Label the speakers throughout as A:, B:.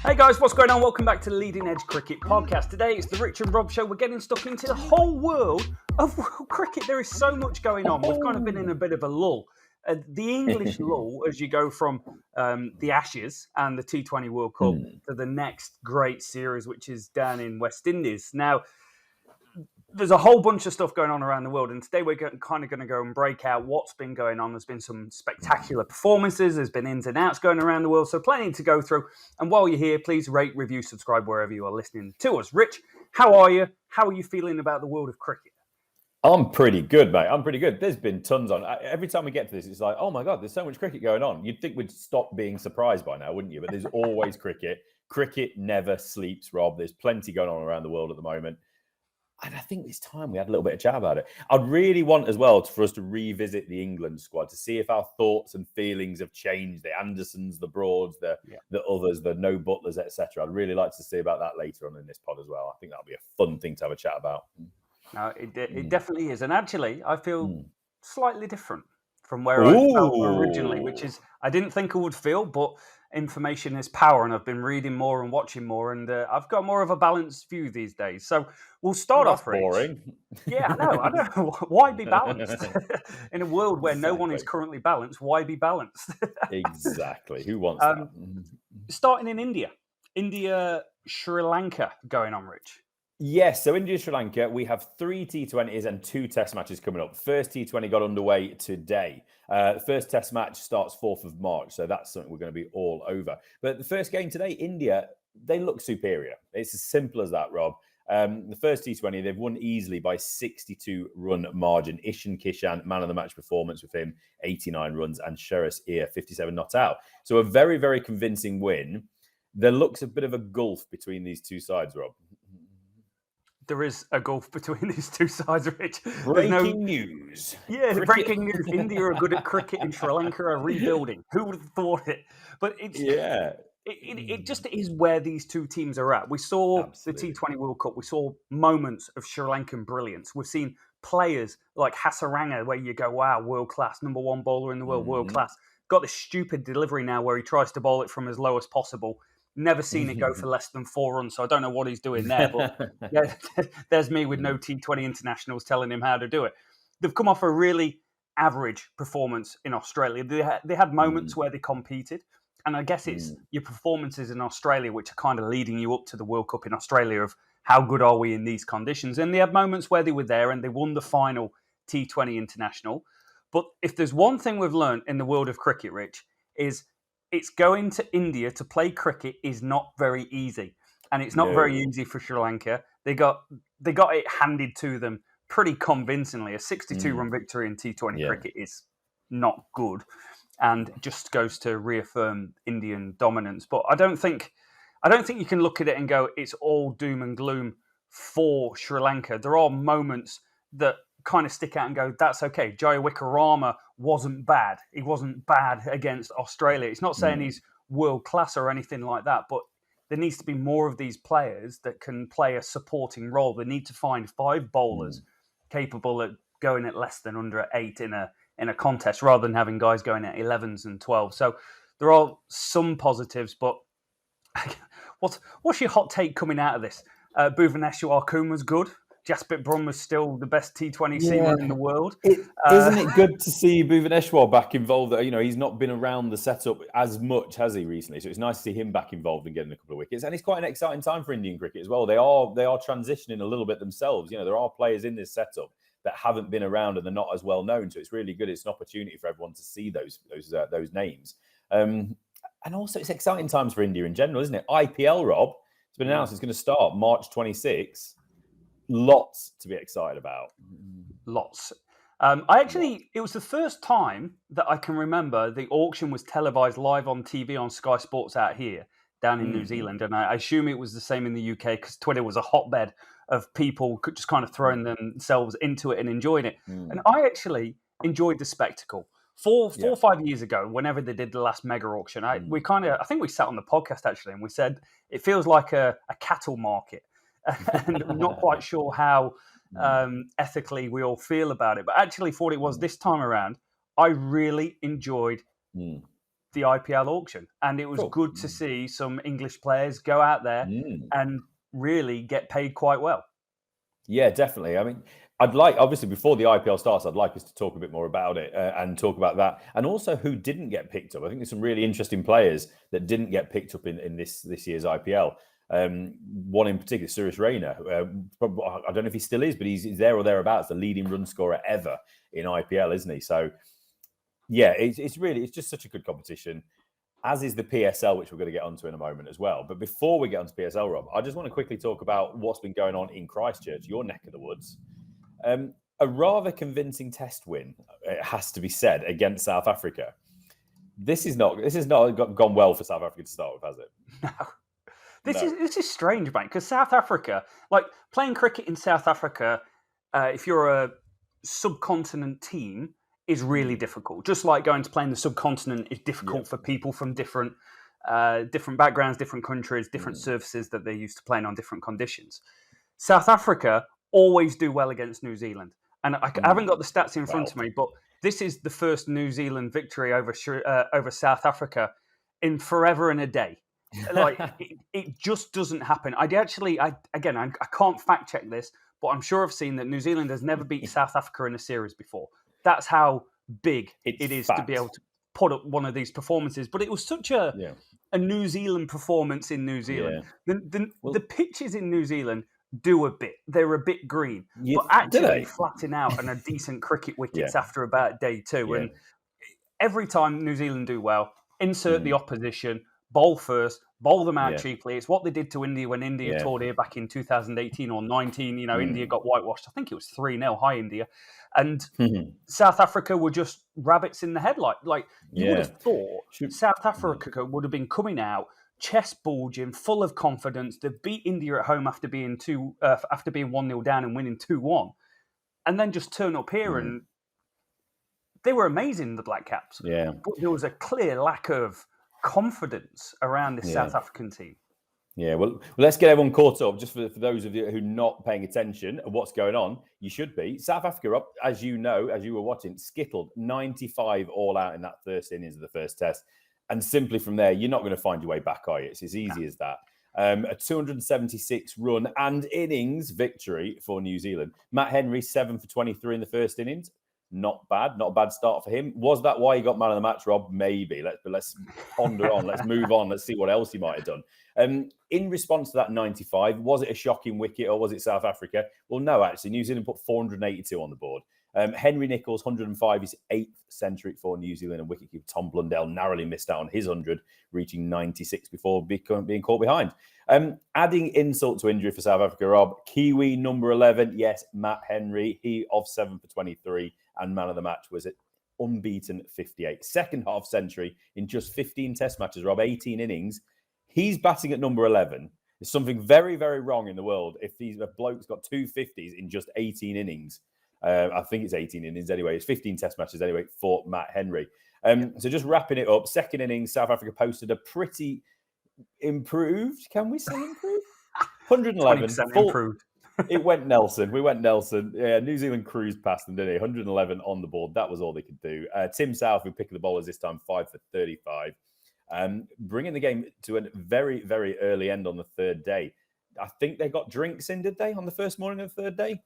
A: Hey guys, what's going on? Welcome back to the Leading Edge Cricket Podcast. Today it's the Rich and Rob Show. We're getting stuck into the whole world of cricket. There is so much going on. We've kind of been in a bit of a lull. The English lull, as you go from the Ashes and the T20 World Cup to the next great series, which is down in West Indies. Now, there's a whole bunch of stuff going on around the world, and today we're kind of going to go and break out what's been going on. There's been some spectacular performances, there's been ins and outs going around the world, so plenty to go through. And while you're here, please rate, review, subscribe wherever you are listening to us. Rich, how are you? How are you feeling about the world of cricket?
B: I'm pretty good, mate. I'm pretty good. There's been tons on. Every time we get to this, it's like, oh my God, there's so much cricket going on. You'd think we'd stop being surprised by now, wouldn't you? But there's always cricket. Cricket never sleeps, Rob. There's plenty going on around the world at the moment. And I think it's time we had a little bit of chat about it. I'd really want as well for us to revisit the England squad to see if our thoughts and feelings have changed. The Andersons, the Broads, the others, the no Butlers, etc. I'd really like to see about that later on in this pod as well. I think that'll be a fun thing to have a chat about.
A: No, it definitely is. And actually, I feel slightly different from where I felt originally, which is I didn't think I would feel, but information is power, and I've been reading more and watching more, and I've got more of a balanced view these days. So we'll start off, Rich.
B: Boring.
A: Yeah, I know. Why be balanced? In a world where no one is currently balanced, why be balanced?
B: Exactly. Who wants that?
A: Starting in India, Sri Lanka going on, Rich.
B: Yes, so India, Sri Lanka, we have 3 T20s and 2 test matches coming up. First T20 got underway today. The first test match starts 4th of March, so that's something we're going to be all over. But the first game today, India, they look superior. It's as simple as that, Rob. The first T20, they've won easily by 62-run margin. Ishan Kishan, man of the match performance with him, 89 runs, and Shreyas Iyer, 57 not out. So a very, very convincing win. There looks a bit of a gulf between these two sides, Rob.
A: There is a gulf between these two sides, Rich.
B: Breaking news.
A: Yeah, breaking news. India are good at cricket and Sri Lanka are rebuilding. Who would have thought it? But it just is where these two teams are at. We saw the T20 World Cup. We saw moments of Sri Lankan brilliance. We've seen players like Hasaranga where you go, wow, world class, number 1 bowler in the world, world class. Got this stupid delivery now where he tries to bowl it from as low as possible. Never seen it go for less than 4 runs, so I don't know what he's doing there. But yeah, there's me with no T20 internationals telling him how to do it. They've come off a really average performance in Australia. They had moments where they competed, and I guess it's your performances in Australia which are kind of leading you up to the World Cup in Australia of how good are we in these conditions. And they had moments where they were there and they won the final T20 international. But if there's one thing we've learned in the world of cricket, Rich, is it's going to India to play cricket is not very easy. And it's not very easy for Sri Lanka. They got it handed to them pretty convincingly. A 62-run victory in T20 cricket is not good and just goes to reaffirm Indian dominance. But I don't think you can look at it and go, it's all doom and gloom for Sri Lanka. There are moments that kind of stick out and go, that's okay. Jaya Wickrama wasn't bad. He wasn't bad against Australia. It's not saying he's world class or anything like that, but there needs to be more of these players that can play a supporting role. They need to find 5 bowlers capable of going at less than under 8 in a contest rather than having guys going at 11s and 12s. So there are some positives, but what's your hot take coming out of this? Bhuvaneshwar Kumar's good. Jasprit Bumrah's still the best T20 seamer in the world.
B: Isn't it good to see Bhuvaneshwar back involved? You know, he's not been around the setup as much, has he, recently? So it's nice to see him back involved and getting a couple of wickets. And it's quite an exciting time for Indian cricket as well. They are transitioning a little bit themselves. You know, there are players in this setup that haven't been around and they're not as well known. So it's really good. It's an opportunity for everyone to see those names. And also, it's exciting times for India in general, isn't it? IPL, Rob, it's been announced it's going to start March 26. Lots to be excited about.
A: Lots. It was the first time that I can remember the auction was televised live on TV on Sky Sports out here, down in New Zealand. And I assume it was the same in the UK because Twitter was a hotbed of people just kind of throwing themselves into it and enjoying it. And I actually enjoyed the spectacle. Four or 5 years ago, whenever they did the last mega auction, I think we sat on the podcast actually and we said it feels like a cattle market. And I'm not quite sure how ethically we all feel about it. But actually, for what it was this time around, I really enjoyed the the IPL auction, and it was good to see some English players go out there and really get paid quite well.
B: Yeah, definitely. I mean, I'd like, obviously, before the IPL starts, I'd like us to talk a bit more about it and talk about that, and also who didn't get picked up. I think there's some really interesting players that didn't get picked up in this year's IPL. One in particular, Suresh Raina. I don't know if he still is, but he's there or thereabouts, the leading run scorer ever in IPL, isn't he? So, yeah, it's just such a good competition, as is the PSL, which we're going to get onto in a moment as well. But before we get onto PSL, Rob, I just want to quickly talk about what's been going on in Christchurch, your neck of the woods. A rather convincing test win, it has to be said, against South Africa. This is not gone well for South Africa to start with, has it?
A: No. This is strange, mate, because South Africa, like playing cricket in South Africa, if you're a subcontinent team, is really difficult. Just like going to play in the subcontinent is difficult for people from different backgrounds, different countries, different surfaces that they're used to playing on, different conditions. South Africa always do well against New Zealand. And I haven't got the stats in front of me, but this is the first New Zealand victory over South Africa in forever and a day. Like it just doesn't happen. I can't fact check this, but I'm sure I've seen that New Zealand has never beat South Africa in a series before. That's how big it is to be able to put up one of these performances. But it was such a New Zealand performance in New Zealand. The pitches in New Zealand do a bit. They're a bit green, but actually flatten out and a decent cricket wickets after about day two. And every time New Zealand do well, insert the opposition, bowl first, bowl them out cheaply. It's what they did to India when India toured here back in 2018 or 19. India got whitewashed. I think it was 3-0 high India. And South Africa were just rabbits in the headlight. Like, you would have thought South Africa would have been coming out, chest bulging, full of confidence. They beat India at home after being 1-0 down and winning 2-1. And then just turn up here and they were amazing, the Blackcaps.
B: Yeah.
A: But there was a clear lack of confidence around this South African team.
B: Yeah, well, let's get everyone caught up. Just for those of you who are not paying attention of what's going on, you should be. South Africa up, as you know, as you were watching, skittled 95 all out in that first innings of the first test. And simply from there, you're not going to find your way back, are you? It's as easy as that. A 276 run and innings victory for New Zealand. Matt Henry, 7 for 23 in the first innings. Not bad. Not a bad start for him. Was that why he got man of the match, Rob? Maybe. Let's ponder on. Let's move on. Let's see what else he might have done. In response to that 95, was it a shocking wicket or was it South Africa? Well, no, actually. New Zealand put 482 on the board. Henry Nicholls, 105, his 8th century for New Zealand, and wicketkeeper Tom Blundell narrowly missed out on his 100, reaching 96 before being caught behind. Adding insult to injury for South Africa, Rob, Kiwi number 11, yes, Matt Henry, he of 7 for 23, and man of the match was at unbeaten 58. Second half century in just 15 test matches, Rob, 18 innings. He's batting at number 11. There's something very, very wrong in the world if a bloke's got 2 50s in just 18 innings. I think it's 18 innings anyway. It's 15 test matches anyway for Matt Henry. So just wrapping it up, second innings, South Africa posted a pretty improved, can we say improved? 111.
A: Improved.
B: It went Nelson. We went Nelson. Yeah, New Zealand cruised past them, didn't he? 111 on the board. That was all they could do. Tim South, who picked the bowlers this time, 5 for 35. Bringing the game to a very, very early end on the third day. I think they got drinks in, did they, on the first morning of the third day?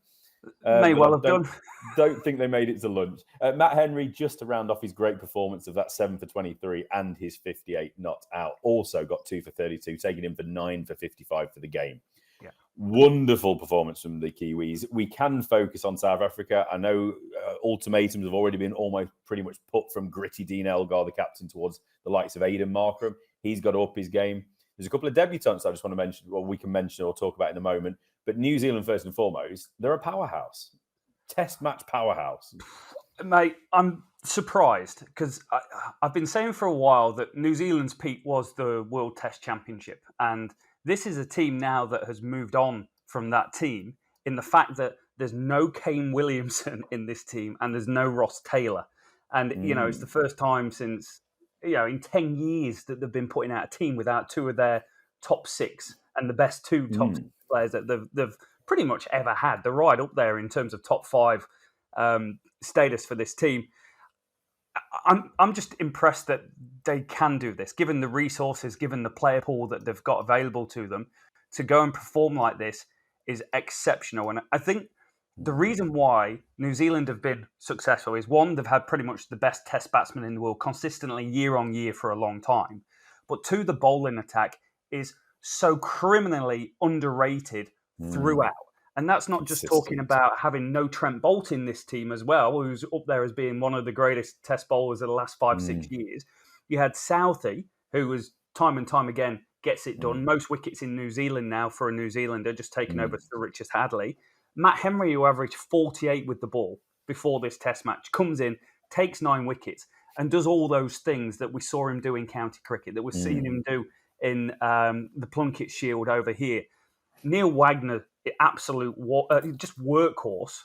A: May well have done.
B: Don't think they made it to lunch. Matt Henry, just to round off his great performance of that 7 for 23 and his 58 not out, also got 2 for 32, taking him for 9 for 55 for the game.
A: Yeah.
B: Wonderful performance from the Kiwis. We can focus on South Africa. I know ultimatums have already been almost pretty much put from Gritty Dean Elgar, the captain, towards the likes of Aidan Markram. He's got to up his game. There's a couple of debutants I just want to mention, or we can mention or talk about in a moment. But New Zealand, first and foremost, they're a powerhouse. Test match powerhouse.
A: Mate, I'm surprised because I've been saying for a while that New Zealand's peak was the World Test Championship. And this is a team now that has moved on from that team in the fact that there's no Kane Williamson in this team and there's no Ross Taylor. And, it's the first time since, in 10 years that they've been putting out a team without 2 of their top 6 and the best 2 top 6 players that they've pretty much ever had. They're right up there in terms of top 5 status for this team. I'm just impressed that they can do this, given the resources, given the player pool that they've got available to them, to go and perform like this is exceptional. And I think the reason why New Zealand have been successful is, one, they've had pretty much the best test batsmen in the world consistently year on year for a long time. But two, the bowling attack is so criminally underrated throughout. And that's not just talking about having no Trent Boult in this team as well, who's up there as being one of the greatest test bowlers of the last 5-6 years. You had Southey, who was time and time again gets it done. Most wickets in New Zealand now for a New Zealander, just taken over Sir Richard Hadley. Matt Henry, who averaged 48 with the ball before this test match, comes in, takes 9 wickets, and does all those things that we saw him do in county cricket, that we've seen him do in the Plunket Shield over here. Neil Wagner, absolute just workhorse,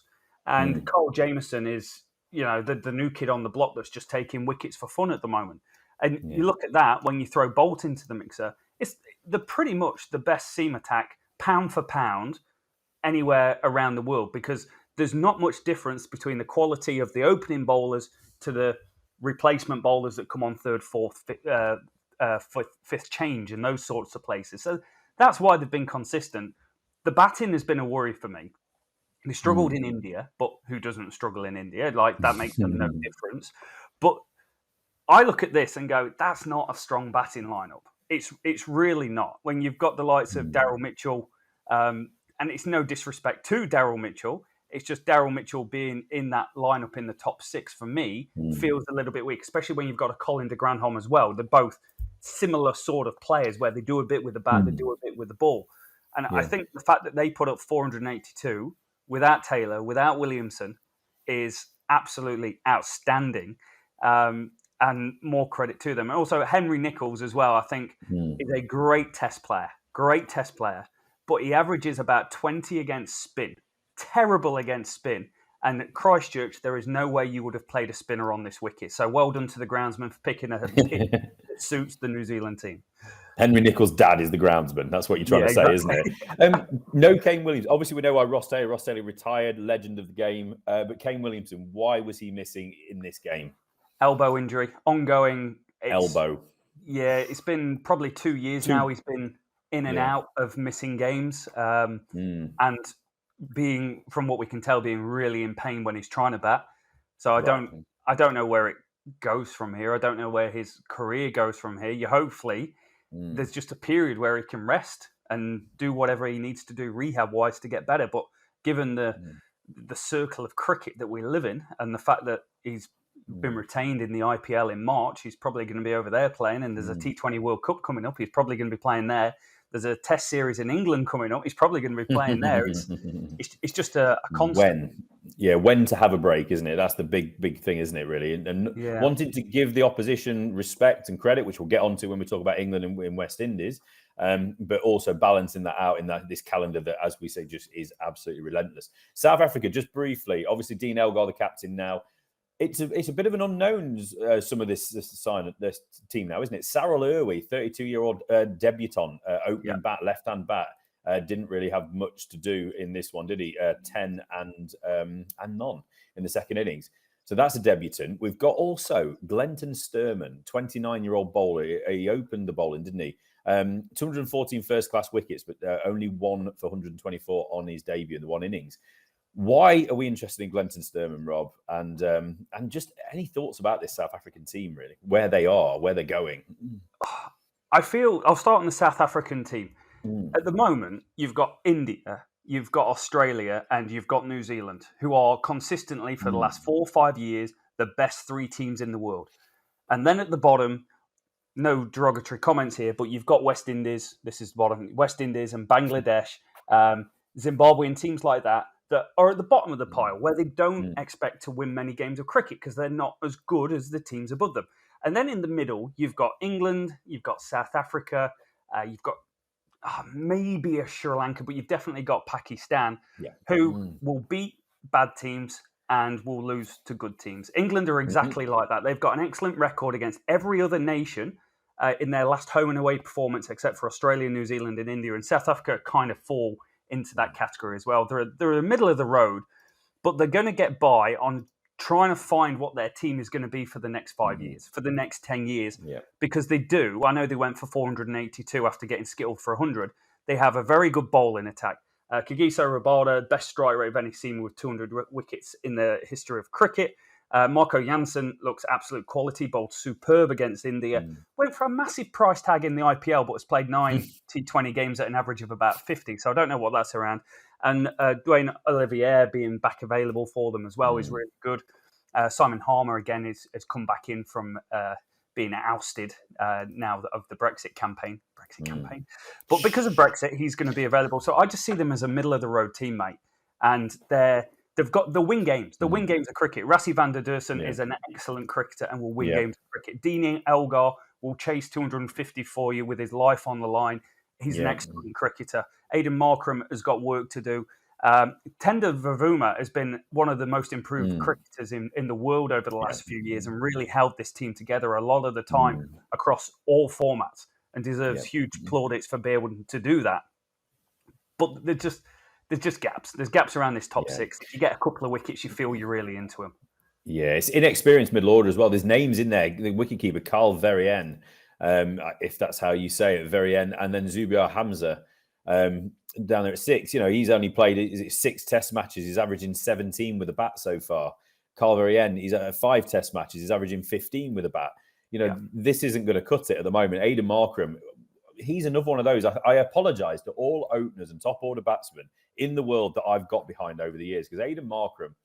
A: and Cole Jameson is, the new kid on the block that's just taking wickets for fun at the moment. And you look at that when you throw Boult into the mixer, it's pretty much the best seam attack pound for pound anywhere around the world, because there's not much difference between the quality of the opening bowlers to the replacement bowlers that come on third, fourth, fifth change and those sorts of places. So that's why they've been consistent. The batting has been a worry for me. They struggled in India, but who doesn't struggle in India? Like, that makes them no difference. But I look at this and go, that's not a strong batting lineup. It's really not. When you've got the likes of Daryl Mitchell, and it's no disrespect to Daryl Mitchell, it's just Daryl Mitchell being in that lineup in the top 6 for me feels a little bit weak, especially when you've got a Colin de Grandhomme as well. They're both similar sort of players where they do a bit with the bat, they do a bit with the ball. And I think the fact that they put up 482 without Taylor, without Williamson, is absolutely outstanding. And more credit to them. And also Henry Nicholls as well, I think, is a great test player. But he averages about 20 against spin. Terrible against spin. And at Christchurch, there is no way you would have played a spinner on this wicket. So well done to the groundsman for picking a pick that suits the New Zealand team.
B: Henry Nicholls' dad is the groundsman. That's what you're trying to say, isn't it? No Kane Williams. Obviously, we know why Ross Taylor retired, legend of the game. But Kane Williamson, why was he missing in this game?
A: Elbow injury, ongoing.
B: Elbow.
A: Yeah, it's been probably 2 years now. He's been in and out of missing games, and being, from what we can tell, being really in pain when he's trying to bat. So I don't know where it goes from here. I don't know where his career goes from here. Hopefully, there's just a period where he can rest and do whatever he needs to do rehab-wise to get better. But given the circle of cricket that we live in, and the fact that he's been retained in the IPL in March, he's probably going to be over there playing, and there's a T20 World Cup coming up, he's probably going to be playing there. There's a test series in England coming up, he's probably going to be playing there. It's just a constant.
B: When to have a break, isn't it? That's the big thing, isn't it, really? And wanting to give the opposition respect and credit, which we'll get onto when we talk about England and West Indies, but also balancing that out in this calendar that, as we say, just is absolutely relentless. South Africa, just briefly, obviously Dean Elgar, the captain now. It's a bit of an unknown, some of this team now, isn't it? Sarel Irwi, 32-year-old debutant, opening bat, left-hand bat, didn't really have much to do in this one, did he? 10 and none in the second innings. So that's a debutant. We've got also Glenton Sturman, 29-year-old bowler. He opened the bowling, didn't he? 214 first-class wickets, but only one for 124 on his debut in the one innings. Why are we interested in Glenton Sturman, Rob? And just any thoughts about this South African team, really? Where they are, where they're going?
A: I'll start on the South African team. At the moment, you've got India, you've got Australia, and you've got New Zealand, who are consistently, for the last 4 or 5 years, the best 3 teams in the world. And then at the bottom, no derogatory comments here, but you've got West Indies, this is the bottom, West Indies and Bangladesh, Zimbabwe and teams like that are at the bottom of the pile, where they don't expect to win many games of cricket because they're not as good as the teams above them. And then in the middle, you've got England, you've got South Africa, you've got maybe a Sri Lanka, but you've definitely got Pakistan, who will beat bad teams and will lose to good teams. England are exactly like that. They've got an excellent record against every other nation in their last home and away performance, except for Australia, New Zealand, and India. And South Africa kind of fall into that category as well. They're in the middle of the road, but they're going to get by on trying to find what their team is going to be for the next 5 years, for the next 10 years, because they do. I know they went for 482 after getting skittled for 100. They have a very good bowling attack. Kagiso Rabada, best strike rate of any seamer with 200 wickets in the history of cricket. Marco Jansen looks absolute quality, bowled superb against India. Went for a massive price tag in the IPL, but has played 9 T20 games at an average of about 50. So I don't know what that's around. And Dwayne Olivier being back available for them as well is really good. Simon Harmer, again, has come back in from being ousted now of the Brexit campaign. But because of Brexit, he's going to be available. So I just see them as a middle-of-the-road teammate. And they've got the win games. The win games of cricket. Rassi van der Dursen is an excellent cricketer and will win games of cricket. Dean Elgar will chase 250 for you with his life on the line. He's an excellent cricketer. Aidan Markram has got work to do. Tender Vavuma has been one of the most improved cricketers in the world over the last few years and really held this team together a lot of the time across all formats and deserves huge plaudits for being able to do that. But there's just gaps. There's gaps around this top six. If you get a couple of wickets, you feel you're really into them.
B: Yeah, it's inexperienced middle order as well. There's names in there. The wicketkeeper, Carl Verheyen, if that's how you say it, Verheyen, and then Zubair Hamza down there at 6. He's only played 6 test matches. He's averaging 17 with a bat so far. Carl Verheyen, he's at 5 test matches. He's averaging 15 with a bat. This isn't going to cut it at the moment. Aidan Markram, he's another one of those. I apologise to all openers and top order batsmen in the world that I've got behind over the years, because Aidan Markram,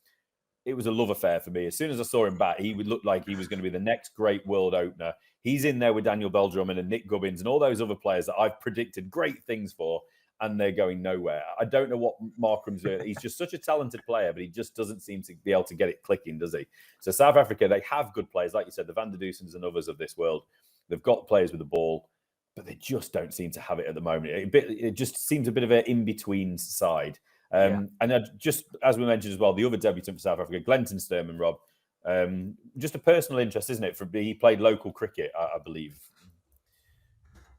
B: it was a love affair for me. As soon as I saw him bat, he would look like he was going to be the next great world opener. He's in there with Daniel Bell-Drummond and Nick Gubbins and all those other players that I've predicted great things for, and they're going nowhere. I don't know what Markram's doing. He's just such a talented player, but he just doesn't seem to be able to get it clicking, does he? So South Africa, they have good players. Like you said, the Van der Dussens and others of this world. They've got players with the ball, but they just don't seem to have it at the moment. It just seems a bit of an in-between side. And just as we mentioned as well, the other debutant for South Africa, Glenton Sturman, Rob, just a personal interest, isn't it? He played local cricket, I believe.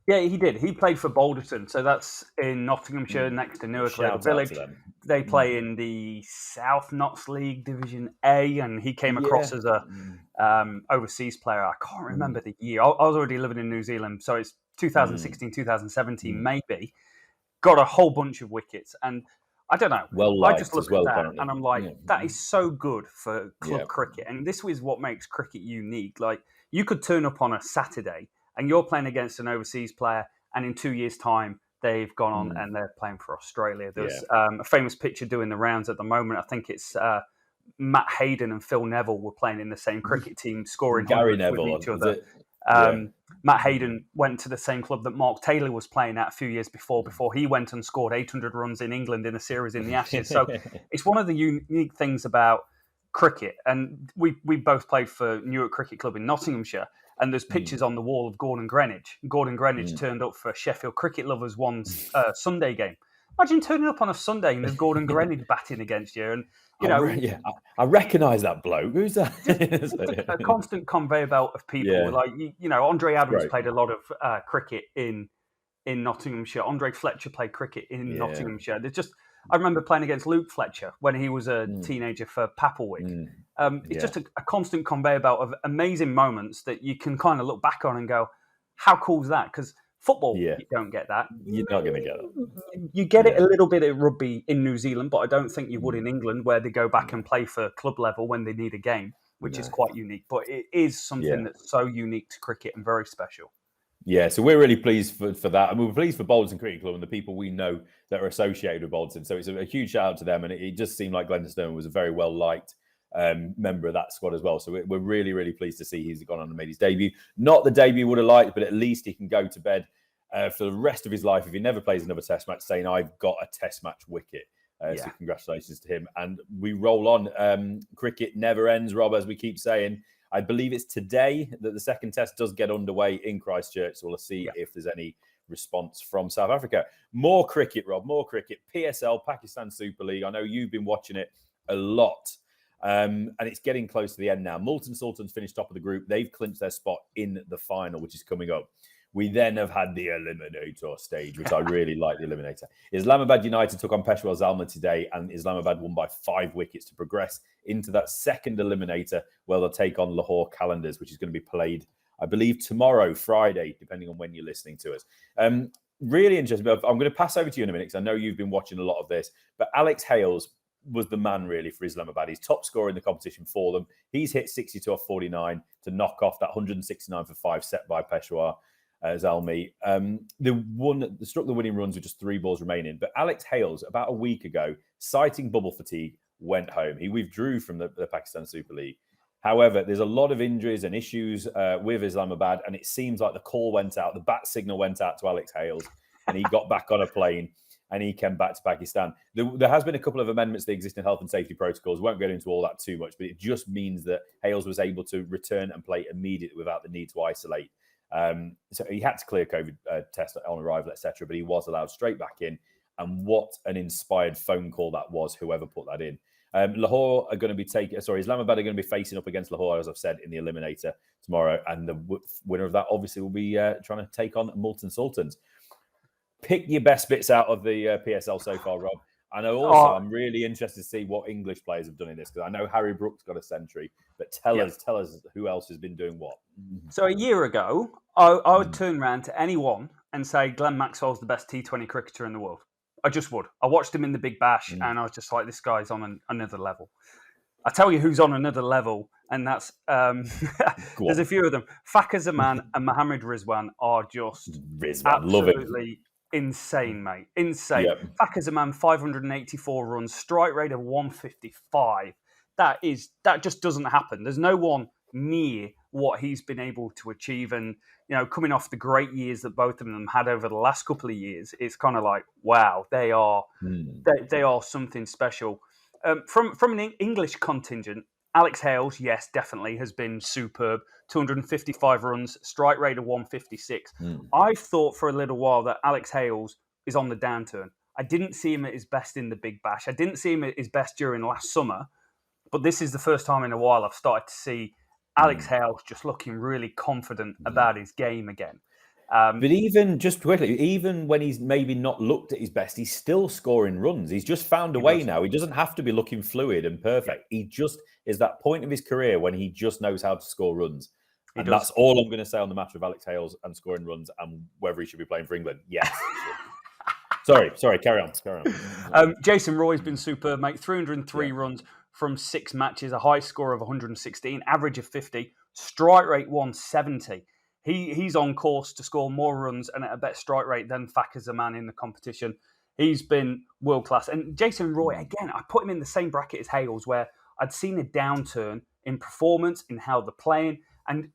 A: Yeah, he did. He played for Balderton, so that's in Nottinghamshire, next to Newark Village. They play in the South Notts League Division A, and he came across as a overseas player. I can't remember the year. I was already living in New Zealand, so it's 2016, 2017, maybe. Got a whole bunch of wickets, and I don't know. I just look at that, and I'm like, that is so good for club cricket. And this is what makes cricket unique. Like, you could turn up on a Saturday, and you're playing against an overseas player, and in 2 years' time, they've gone on and they're playing for Australia. There's a famous picture doing the rounds at the moment. I think it's Matt Hayden and Phil Neville were playing in the same cricket team, scoring
B: Gary
A: hundreds
B: Neville,
A: with each other. Matt Hayden went to the same club that Mark Taylor was playing at a few years before he went and scored 800 runs in England in a series in the Ashes. So it's one of the unique things about cricket. And we both played for Newark Cricket Club in Nottinghamshire, and there's pictures on the wall of Gordon Greenwich. Gordon Greenwich turned up for Sheffield Cricket Lovers one Sunday game. Imagine turning up on a Sunday and there's Gordon Greenwich batting against you. And
B: I recognise that bloke. Who's that?
A: just a constant conveyor belt of people.
B: Yeah.
A: Like Andre Adams played a lot of cricket in Nottinghamshire. Andre Fletcher played cricket in Nottinghamshire. I remember playing against Luke Fletcher when he was a teenager for Papelwick. It's just a constant conveyor belt of amazing moments that you can kind of look back on and go, how cool is that? Because football, you don't get that.
B: You're not going to get it.
A: You get it a little bit at rugby in New Zealand, but I don't think you would in England, where they go back and play for club level when they need a game, which is quite unique. But it is something that's so unique to cricket and very special.
B: Yeah, so we're really pleased for that. And we're pleased for Balderton Cricket Club and the people we know that are associated with Balderton. So it's a huge shout out to them. And it just seemed like Glenton Sturman was a very well-liked member of that squad as well. So we're really, really pleased to see he's gone on and made his debut. Not the debut would have liked, but at least he can go to bed for the rest of his life if he never plays another test match, saying, I've got a test match wicket. So congratulations to him. And we roll on. Cricket never ends, Rob, as we keep saying. I believe it's today that the second test does get underway in Christchurch. So we'll see if there's any response from South Africa. More cricket, Rob, more cricket. PSL, Pakistan Super League. I know you've been watching it a lot. And it's getting close to the end now. Multan Sultans finished top of the group. They've clinched their spot in the final, which is coming up. We then have had the Eliminator stage, which I really like, the Eliminator. Islamabad United took on Peshawar Zalma today, and Islamabad won by 5 wickets to progress into that second Eliminator, where they'll take on Lahore Calendars, which is going to be played, I believe, tomorrow, Friday, depending on when you're listening to us. Really interesting. I'm going to pass over to you in a minute, because I know you've been watching a lot of this, but Alex Hales was the man really for Islamabad. He's top scorer in the competition for them. He's hit 62 off 49 to knock off that 169 for 5 set by Peshawar Zalmi. They struck the winning runs with just 3 balls remaining. But Alex Hales, about a week ago, citing bubble fatigue, went home. He withdrew from the Pakistan Super League. However, there's a lot of injuries and issues with Islamabad, and it seems like the call went out, the bat signal went out to Alex Hales, and he got back on a plane. And he came back to Pakistan. There has been a couple of amendments to the existing health and safety protocols. Won't get into all that too much, but it just means that Hales was able to return and play immediately without the need to isolate. So he had to clear COVID test on arrival, etc. But he was allowed straight back in. And what an inspired phone call that was, whoever put that in. Lahore are going to be Islamabad are going to be facing up against Lahore, as I've said, in the Eliminator tomorrow. And the winner of that obviously will be trying to take on Multan Sultans. Pick your best bits out of the PSL so far, Rob. I know also I'm really interested to see what English players have done in this, because I know Harry Brooks got a century, but tell us who else has been doing what.
A: So a year ago, I would turn around to anyone and say Glenn Maxwell's the best T20 cricketer in the world. I just would. I watched him in the Big Bash, and I was just like, this guy's on another level. I tell you who's on another level, and that's there's a few of them. Fakhar Zaman and Mohammad Rizwan are just absolutely insane, mate. Insane.
B: Yep.
A: Fakhar Zaman, 584 runs, strike rate of 155. That just doesn't happen. There's no one near what he's been able to achieve. And, coming off the great years that both of them had over the last couple of years, it's kind of like, wow, they are something special. From an English contingent, Alex Hales, yes, definitely has been superb. 255 runs, strike rate of 156. I thought for a little while that Alex Hales is on the downturn. I didn't see him at his best in the Big Bash. I didn't see him at his best during last summer. But this is the first time in a while I've started to see Alex Hales just looking really confident about his game again.
B: But even when he's maybe not looked at his best, he's still scoring runs. He's just found a way now. He doesn't have to be looking fluid and perfect. He just is that point of his career when he just knows how to score runs. And that's all I'm going to say on the matter of Alex Hales and scoring runs and whether he should be playing for England. Yes. Sorry, carry on.
A: Jason Roy's been superb, mate. 303 runs from 6 matches, a high score of 116, average of 50, strike rate 170. He's on course to score more runs and at a better strike rate than Fakhar Zaman in the competition. He's been world class. And Jason Roy, again, I put him in the same bracket as Hales, where I'd seen a downturn in performance, in how they're playing. And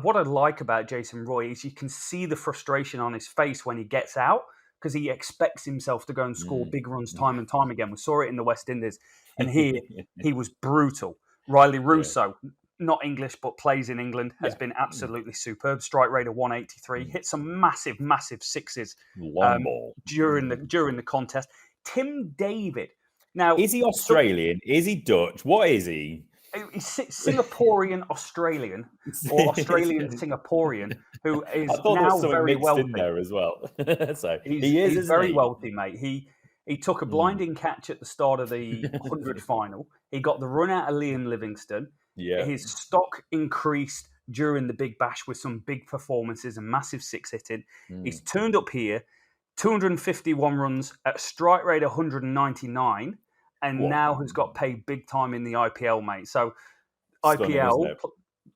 A: what I like about Jason Roy is you can see the frustration on his face when he gets out, because he expects himself to go and score big runs time and time again. We saw it in the West Indies. And here, he was brutal. Riley Russo, not English, but plays in England, has been absolutely superb. Strike rate of 183. Hit some massive, massive sixes during the contest. Tim David. Now,
B: is he Australian? Is he Dutch? What is he?
A: He's Singaporean Australian or Australian Singaporean, who is now very wealthy
B: in there as well. So
A: he's very wealthy, mate. He took a blinding catch at the start of the 100 final. He got the run out of Liam Livingstone.
B: Yeah.
A: His stock increased during the Big Bash with some big performances and massive 6 hitting. He's turned up here, 251 runs at a strike rate of 199, and now has got paid big time in the IPL, mate. So IPL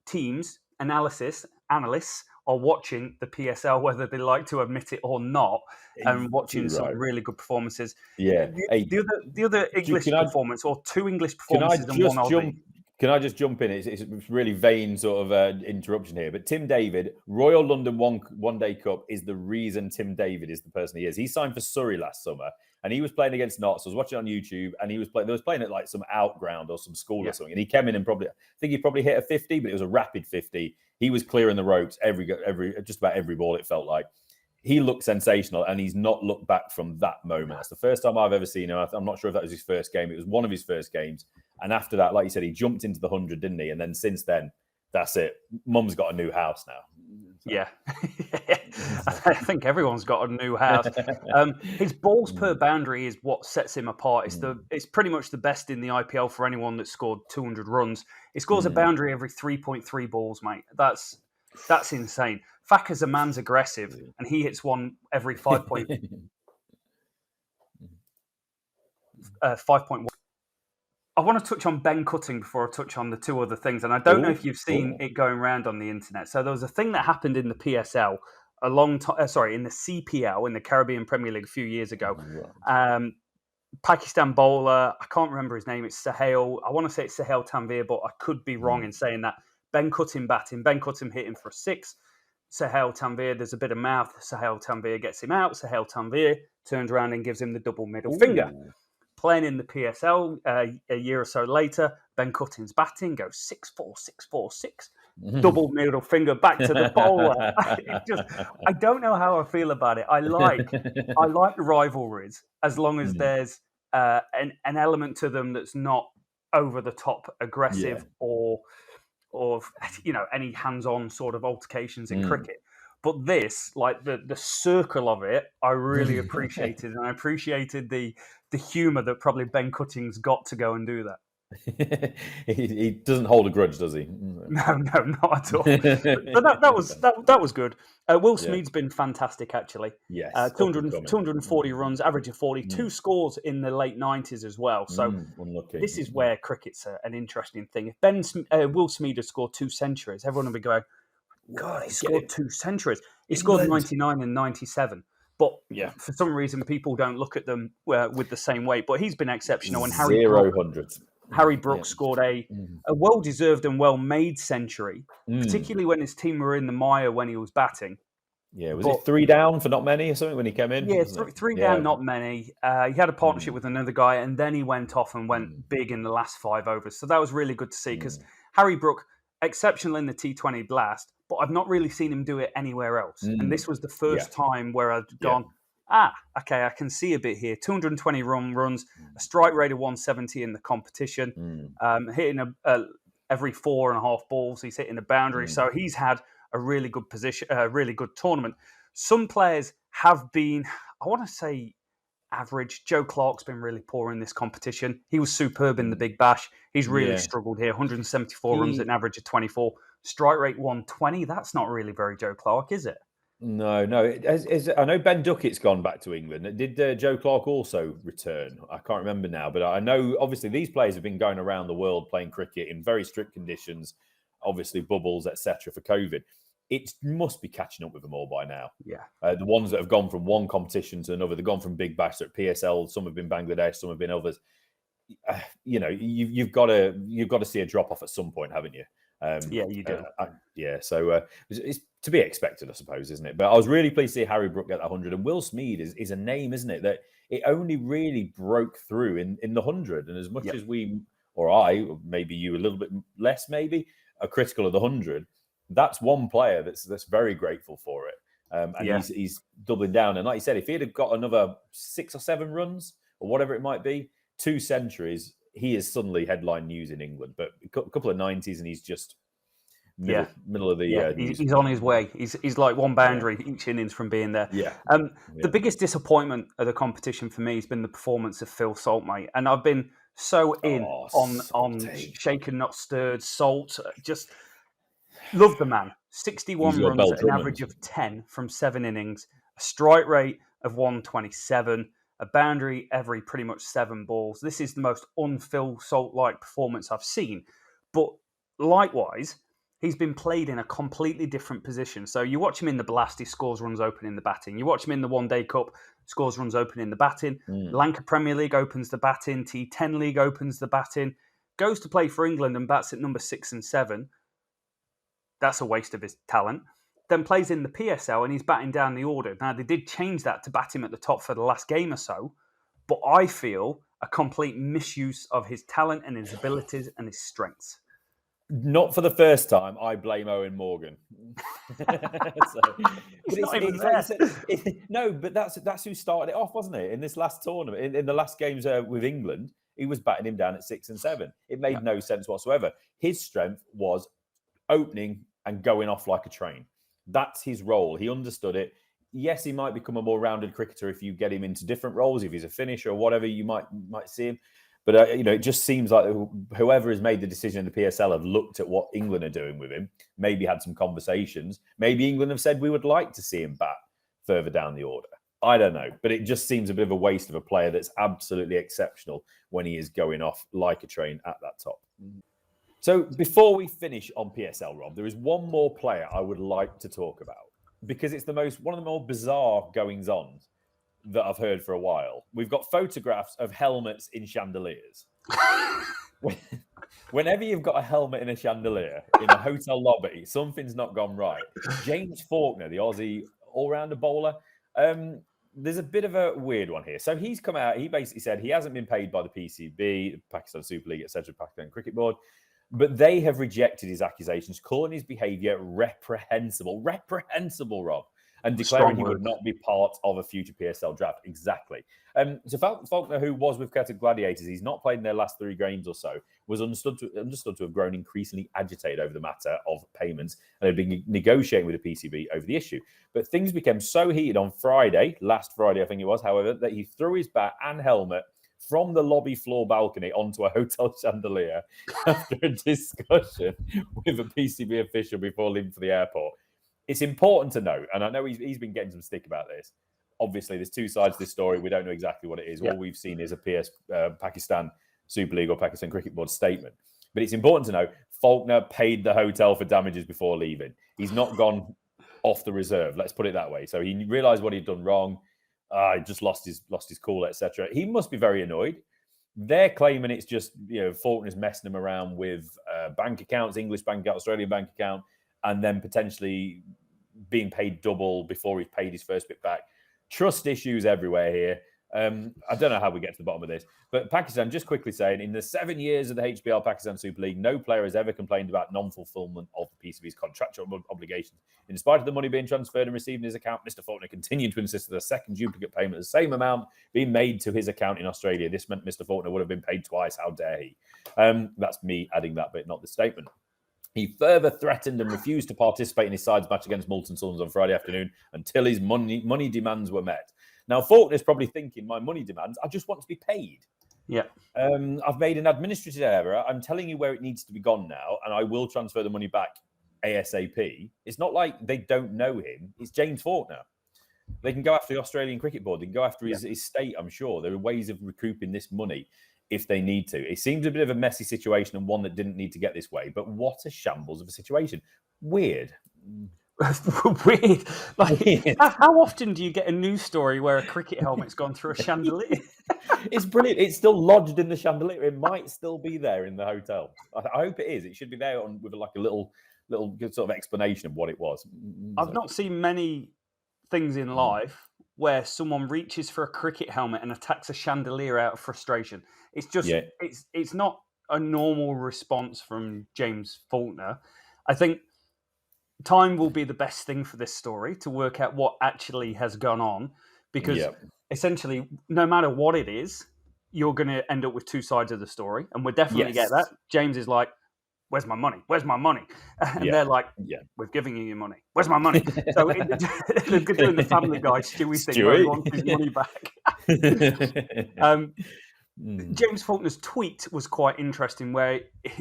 A: teams, analysts are watching the PSL, whether they like to admit it or not, and watching some really good performances.
B: Yeah.
A: The other English performance, or 2 English performances and 1 Aussie.
B: Can I just jump in? It's really vain sort of interruption here. But Tim David, Royal London One Day Cup is the reason Tim David is the person he is. He signed for Surrey last summer, and he was playing against Notts. I was watching on YouTube, and he was playing at like some outground or some school or something. And he came in and I think he probably hit a 50, but it was a rapid 50. He was clearing the ropes just about every ball, it felt like. He looked sensational, and he's not looked back from that moment. That's the first time I've ever seen him. I'm not sure if that was his first game. It was one of his first games. And after that, like you said, he jumped into the 100, didn't he? And then since then, that's it. Mum's got a new house now. So.
A: Yeah. I think everyone's got a new house. His balls per boundary is what sets him apart. It's pretty much the best in the IPL for anyone that's scored 200 runs. He scores a boundary every 3.3 balls, mate. That's insane. Thacker Zaman's aggressive, and he hits one every 5.1. I want to touch on Ben Cutting before I touch on the two other things, and I don't know if you've seen it going around on the internet. So there was a thing that happened in the PSL a long time. In the CPL, in the Caribbean Premier League, a few years ago. Pakistan bowler, I can't remember his name. It's Sahel. I want to say it's Sahel Tanvir, but I could be wrong in saying that. Ben Cutting batting. Ben Cutting hit him for a 6. Sahel Tanvir, there's a bit of mouth. Sahel Tanvir gets him out. Sahel Tanvir turns around and gives him the double middle finger. Playing in the PSL a year or so later, Ben Cutting's batting goes 6-4, 6-4, 6. Double middle finger back to the bowler. I don't know how I feel about it. I like rivalries as long as there's an element to them that's not over the top aggressive or any hands-on sort of altercations in cricket. But this, like the circle of it, I really appreciated, and I appreciated the humour that probably Ben Cutting's got to go and do that.
B: he doesn't hold a grudge, does he?
A: No, not at all. But that was good. Will Smeed's been fantastic, actually.
B: Yes,
A: 240 runs, average of 40, 2 scores in the late 90s as well. So this is where cricket's an interesting thing. If Will Smeed had scored 2 centuries, everyone would be going, God, he scored 2 centuries. He scored 99 and 97. But for some reason, people don't look at them with the same weight. But he's been exceptional. And Harry Brooks scored a well-deserved and well-made century, particularly when his team were in the mire when he was batting.
B: Yeah, was it 3 down for not many or something when he came in?
A: Yeah, 3 down, not many. He had a partnership with another guy, and then he went off and went big in the last 5 overs. So that was really good to see because Harry Brook, exceptional in the T20 blast, but I've not really seen him do it anywhere else. And this was the first time where I'd gone, okay, I can see a bit here. 220 runs, a strike rate of 170 in the competition, hitting every 4.5 balls. He's hitting a boundary. So he's had a really good position, a really good tournament. Some players have been, I want to say, average. Joe Clark's been really poor in this competition. He was superb in the Big Bash. He's really struggled here. 174 runs at an average of 24. Strike rate 120. That's not really very Joe Clark, is it?
B: No. I know Ben Duckett's gone back to England. Did Joe Clark also return? I can't remember now, but I know obviously these players have been going around the world playing cricket in very strict conditions, obviously bubbles, etc. for COVID. It must be catching up with them all by now.
A: Yeah.
B: The ones that have gone from one competition to another, they've gone from Big Bash to PSL. Some have been Bangladesh, some have been others. You've got to see a drop off at some point, haven't you?
A: Yeah, you do.
B: So it's to be expected, I suppose, isn't it? But I was really pleased to see Harry Brook get that 100. And Will Smeed is a name, isn't it? That it only really broke through in the 100. And as much as we, or I, or maybe you a little bit less, maybe, are critical of the 100, that's one player that's very grateful for it. And he's doubling down. And like you said, if he'd have got another 6 or 7 runs or whatever it might be, 2 centuries, he is suddenly headline news in England. But a couple of 90s and he's just middle of the news.
A: He's on his way. He's like one boundary each innings from being there. The biggest disappointment of the competition for me has been the performance of Phil Salt, mate. And I've been so on shaken not stirred. Salt, just love the man. 61 runs at an average of 10 from 7 innings, a strike rate of 127, a boundary every pretty much 7 balls. This is the most un-Phil Salt-like performance I've seen. But likewise, he's been played in a completely different position. So you watch him in the blast, he scores runs open in the batting. You watch him in the One Day Cup, scores runs open in the batting. Lanka Premier League opens the batting. T10 League opens the batting. Goes to play for England and bats at number 6 and 7. That's a waste of his talent. Then plays in the PSL and he's batting down the order. Now, they did change that to bat him at the top for the last game or so, but I feel a complete misuse of his talent and his abilities and his strengths.
B: Not for the first time, I blame Owen Morgan. No, but that's who started it off, wasn't it? In this last tournament, in the last games with England, he was batting him down at 6 and 7. It made no sense whatsoever. His strength was opening and going off like a train. That's his role. He understood it. Yes, he might become a more rounded cricketer if you get him into different roles. If he's a finisher or whatever, you might see him. But it just seems like whoever has made the decision in the PSL have looked at what England are doing with him, maybe had some conversations. Maybe England have said we would like to see him bat further down the order. I don't know, but it just seems a bit of a waste of a player that's absolutely exceptional when he is going off like a train at that top. So before we finish on PSL, Rob, there is one more player I would like to talk about because it's one of the more bizarre goings-on that I've heard for a while. We've got photographs of helmets in chandeliers. Whenever you've got a helmet in a chandelier in a hotel lobby, something's not gone right. James Faulkner, the Aussie all-rounder bowler, there's a bit of a weird one here. So he's come out, he basically said he hasn't been paid by the PCB, the Pakistan Super League, etc., Pakistan Cricket Board, but they have rejected his accusations, calling his behaviour reprehensible, Rob, and declaring he would not be part of a future PSL draft. Exactly. So Faulkner, who was with Qatar Gladiators, he's not played in their last 3 games or so, was understood to have grown increasingly agitated over the matter of payments and had been negotiating with the PCB over the issue. But things became so heated on last Friday, I think it was, however, that he threw his bat and helmet from the lobby floor balcony onto a hotel chandelier after a discussion with a PCB official before leaving for the airport. It's important to note, and I know he's been getting some stick about this. Obviously, there's 2 sides to this story. We don't know exactly what it is. Yeah. All we've seen is a Pakistan Super League or Pakistan Cricket Board statement. But it's important to know Faulkner paid the hotel for damages before leaving. He's not gone off the reserve. Let's put it that way. So he realised what he'd done wrong. Just lost his cool, etc. He must be very annoyed. They're claiming it's just Faulkner's messing them around with bank accounts, English bank account, Australian bank account, and then potentially being paid double before he's paid his first bit back. Trust issues everywhere here. I don't know how we get to the bottom of this, but Pakistan, just quickly saying, in the 7 years of the HBL Pakistan Super League, no player has ever complained about non-fulfillment of the PCB's contractual obligations. In spite of the money being transferred and received in his account, Mr. Faulkner continued to insist that a second duplicate payment, the same amount, being made to his account in Australia. This meant Mr. Faulkner would have been paid twice. How dare he? That's me adding that bit, not the statement. He further threatened and refused to participate in his side's match against Multan Suns on Friday afternoon until his money demands were met. Now, Faulkner's probably thinking, my money demands, I just want to be paid.
A: Yeah.
B: I've made an administrative error. I'm telling you where it needs to be gone now, and I will transfer the money back ASAP. It's not like they don't know him. It's James Faulkner. They can go after the Australian Cricket Board. They can go after his state, I'm sure. There are ways of recouping this money if they need to. It seems a bit of a messy situation and one that didn't need to get this way, but what a shambles of a situation. Weird.
A: Weird. How often do you get a news story where a cricket helmet's gone through a chandelier?
B: It's brilliant. It's still lodged in the chandelier. It might still be there in the hotel. I hope it is. It should be there with like a little sort of explanation of what it was.
A: I've not seen many things in life where someone reaches for a cricket helmet and attacks a chandelier out of frustration. It's just, it's not a normal response from James Faulkner. I think time will be the best thing for this story to work out what actually has gone on, because essentially, no matter what it is, you're going to end up with 2 sides of the story, and we'll definitely get that. James is like, where's my money? Where's my money? And they're like, we've given you your money. Where's my money? So they're doing the Family Guy Stewie thing where he wants his money back. James Faulkner's tweet was quite interesting, where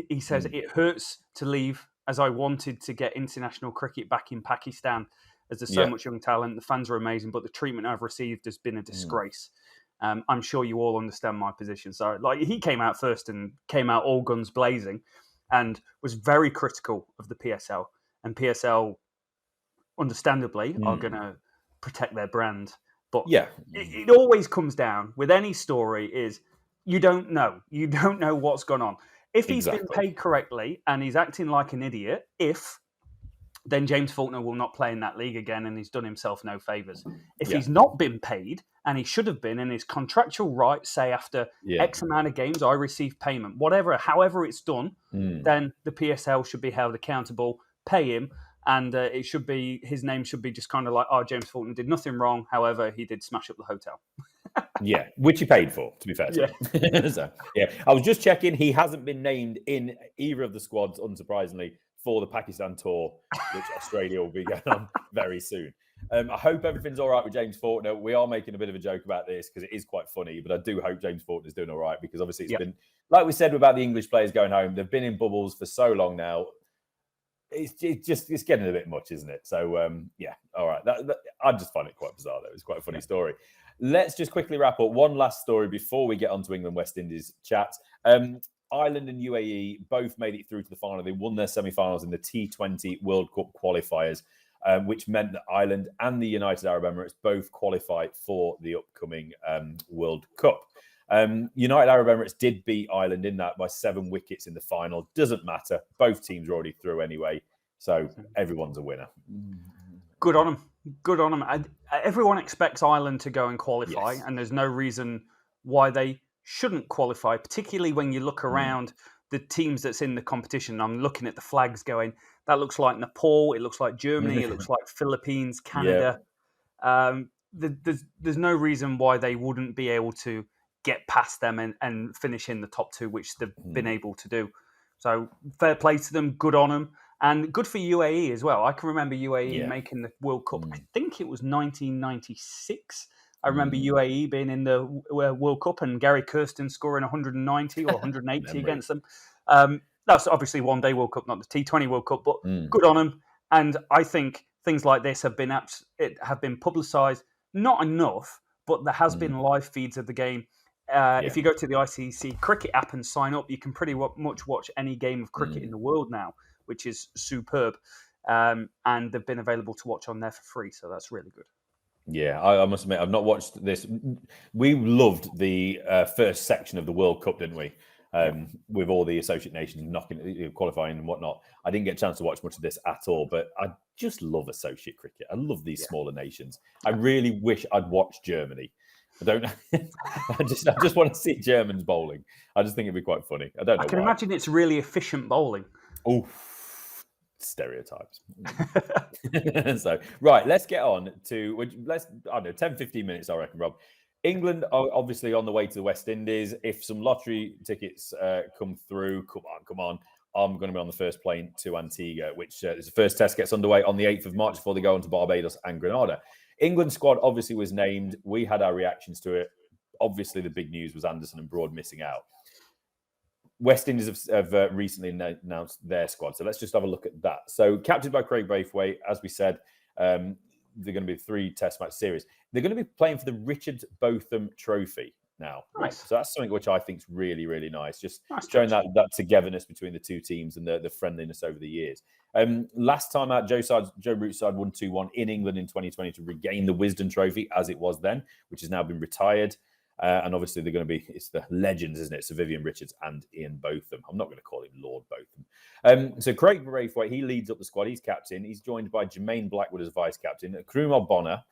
A: he says, it hurts to leave as I wanted to get international cricket back in Pakistan, as there's so much young talent. The fans are amazing, but the treatment I've received has been a disgrace. I'm sure you all understand my position. So he came out first and came out all guns blazing and was very critical of the PSL. And PSL, understandably, are going to protect their brand. But it always comes down, with any story, is you don't know. You don't know what's gone on. If he's been paid correctly and he's acting like an idiot, then James Faulkner will not play in that league again, and he's done himself no favours. If he's not been paid, and he should have been, and his contractual right, say after X amount of games, I receive payment, however it's done, then the PSL should be held accountable, pay him, and his name should be just kind of like, James Faulkner did nothing wrong, however, he did smash up the hotel.
B: Which he paid for, to be fair to him. So, I was just checking. He hasn't been named in either of the squads, unsurprisingly, for the Pakistan tour, which Australia will be going on very soon. I hope everything's all right with James Faulkner. We are making a bit of a joke about this because it is quite funny, but I do hope James Faulkner's doing all right because obviously it's been, like we said about the English players going home, they've been in bubbles for so long now. It's getting a bit much, isn't it? So, all right. I just find it quite bizarre, though. It's quite a funny story. Let's just quickly wrap up one last story before we get on to England-West Indies chat. Ireland and UAE both made it through to the final. They won their semi-finals in the T20 World Cup qualifiers, which meant that Ireland and the United Arab Emirates both qualified for the upcoming World Cup. United Arab Emirates did beat Ireland in that by 7 wickets in the final. Doesn't matter. Both teams are already through anyway. So everyone's a winner.
A: Good on them. Good on them. Everyone expects Ireland to go and qualify, and there's no reason why they shouldn't qualify, particularly when you look around the teams that's in the competition. I'm looking at the flags going, that looks like Nepal, it looks like Germany, it looks like Philippines, Canada. There's no reason why they wouldn't be able to get past them and finish in the top 2, which they've been able to do. So fair play to them, good on them. And good for UAE as well. I can remember UAE making the World Cup, I think it was 1996. I remember UAE being in the World Cup and Gary Kirsten scoring 190 or 180 against them. That's obviously one-day World Cup, not the T20 World Cup, but good on them. And I think things like this have been publicised, not enough, but there has been live feeds of the game. If you go to the ICC cricket app and sign up, you can pretty much watch any game of cricket in the world now, which is superb. And they've been available to watch on there for free, so that's really good.
B: Yeah, I must admit, I've not watched this. We loved the first section of the World Cup, didn't we? With all the associate nations qualifying and whatnot. I didn't get a chance to watch much of this at all, but I just love associate cricket. I love these smaller nations. I really wish I'd watched Germany. I don't. I just want to see Germans bowling. I just think it'd be quite funny. I don't know. I
A: can imagine it's really efficient bowling.
B: Oh, stereotypes. So right, let's get on to 10, 15 minutes, I reckon, Rob. England are obviously on the way to the West Indies. If some lottery tickets come through, come on. I'm going to be on the first plane to Antigua, which is the first test gets underway on the 8th of March before they go on to Barbados and Grenada. England squad obviously was named. We had our reactions to it. Obviously, the big news was Anderson and Broad missing out. West Indies have recently announced their squad. So let's just have a look at that. So captained by Craig Braithwaite, as we said, they're going to be 3 test match series. They're going to be playing for the Richard Botham Trophy now.
A: Nice.
B: So that's something which I think is really, really nice. Just showing that togetherness between the two teams and the friendliness over the years. Last time out, Joe Root's side won 2-1 in England in 2020 to regain the Wisden Trophy as it was then, which has now been retired. And obviously they're going to be, it's the legends, isn't it? Sir Vivian Richards and Ian Botham. I'm not going to call him Lord Botham. So Craig Braithwaite, he leads up the squad. He's captain. He's joined by Jermaine Blackwood as vice captain, Krumar Bonner,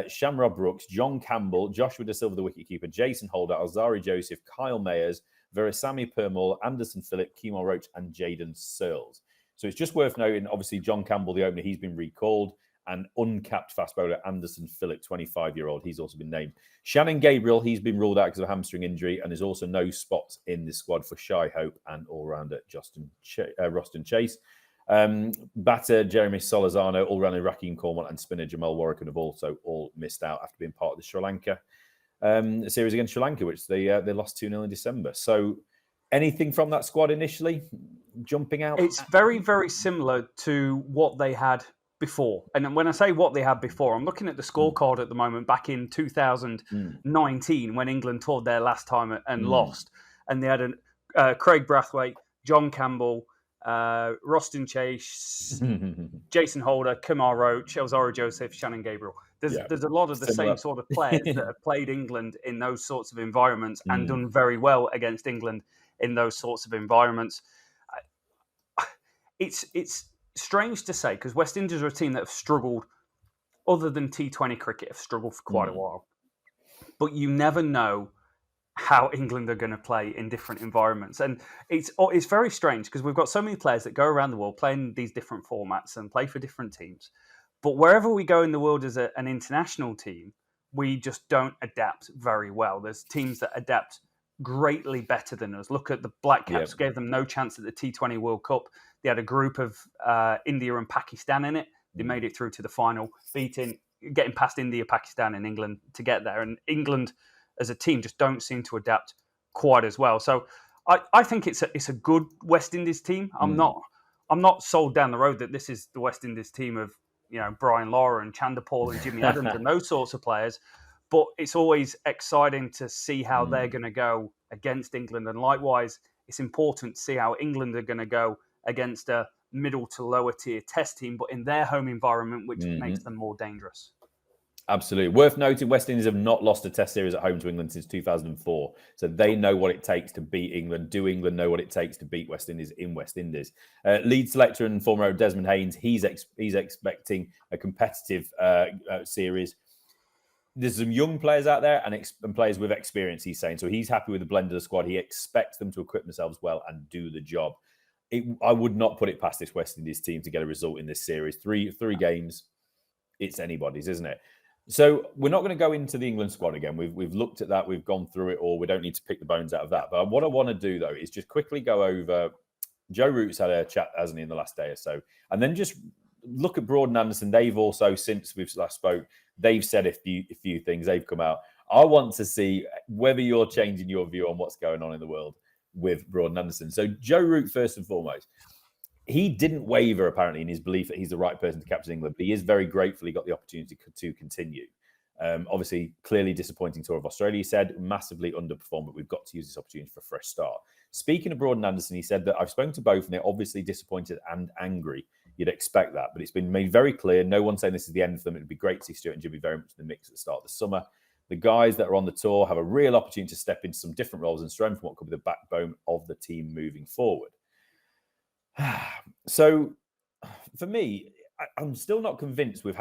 B: Shamrock Brooks, John Campbell, Joshua De Silva, the wicketkeeper, Jason Holder, Alzari Joseph, Kyle Mayers, Veerasamy Permaul, Anderson Phillip, Kemar Roach, and Jaden Searles. So it's just worth noting, obviously, John Campbell, the opener, he's been recalled. And uncapped fast bowler Anderson Phillip, 25-year-old, he's also been named. Shannon Gabriel, he's been ruled out because of a hamstring injury, and there's also no spots in the squad for Shai Hope and all-rounder Roston Chase. Batter Jeremy Solazano, all-rounder Rakeem Cornwall, and spinner Jamal Warrican have also all missed out after being part of the Sri Lanka series against Sri Lanka, which they lost 2-0 in December. So anything from that squad initially jumping out?
A: It's very, very similar to what they had before. And when I say what they had before, I'm looking at the scorecard at the moment back in 2019 when England toured there last time and lost. And they had Craig Braithwaite, John Campbell, Roston Chase, Jason Holder, Kemar Roach, Alzari Joseph, Shannon Gabriel. There's a lot of the same sort of players that have played England in those sorts of environments and done very well against England in those sorts of environments. It's strange to say because West Indies are a team that have struggled, other than T20 cricket, have struggled for quite a while. But you never know how England are going to play in different environments. And it's very strange because we've got so many players that go around the world playing these different formats and play for different teams. But wherever we go in the world as an international team, we just don't adapt very well. There's teams that adapt greatly better than us. Look at the Blackcaps, gave them no chance at the T20 World Cup. They had a group of India and Pakistan in it. They made it through to the final, getting past India, Pakistan, and England to get there. And England, as a team, just don't seem to adapt quite as well. So I think it's a good West Indies team. I'm not sold down the road that this is the West Indies team of Brian Lara and Chanderpaul and Jimmy Adams and those sorts of players. But it's always exciting to see how they're going to go against England. And likewise, it's important to see how England are going to go against a middle to lower tier test team, but in their home environment, which makes them more dangerous.
B: Absolutely. Worth noting, West Indies have not lost a test series at home to England since 2004. So they know what it takes to beat England. Do England know what it takes to beat West Indies in West Indies? Lead selector and former Desmond Haynes, he's expecting a competitive series. There's some young players out there and players with experience, he's saying. So he's happy with the blend of the squad. He expects them to equip themselves well and do the job. I would not put it past this West Indies team to get a result in this series. Three games, it's anybody's, isn't it? So we're not going to go into the England squad again. We've looked at that. We've gone through it all. We don't need to pick the bones out of that. But what I want to do, though, is just quickly go over... Joe Root's had a chat, hasn't he, in the last day or so? And then just look at Broad and Anderson. They've also, since we've last spoke, they've said a few things. They've come out. I want to see whether you're changing your view on what's going on in the world with Broad and Anderson. So Joe Root, first and foremost, he didn't waver, apparently, in his belief that he's the right person to captain England, but he is very grateful he got the opportunity to continue. Obviously, clearly disappointing tour of Australia, he said, massively underperformed, but we've got to use this opportunity for a fresh start. Speaking of Broad and Anderson, he said that I've spoken to both and they're obviously disappointed and angry. You'd expect that, but it's been made very clear. No one's saying this is the end for them. It'd be great to see Stuart and Jimmy very much in the mix at the start of the summer. The guys that are on the tour have a real opportunity to step into some different roles and strengthen what could be the backbone of the team moving forward. So, for me, I'm still not convinced with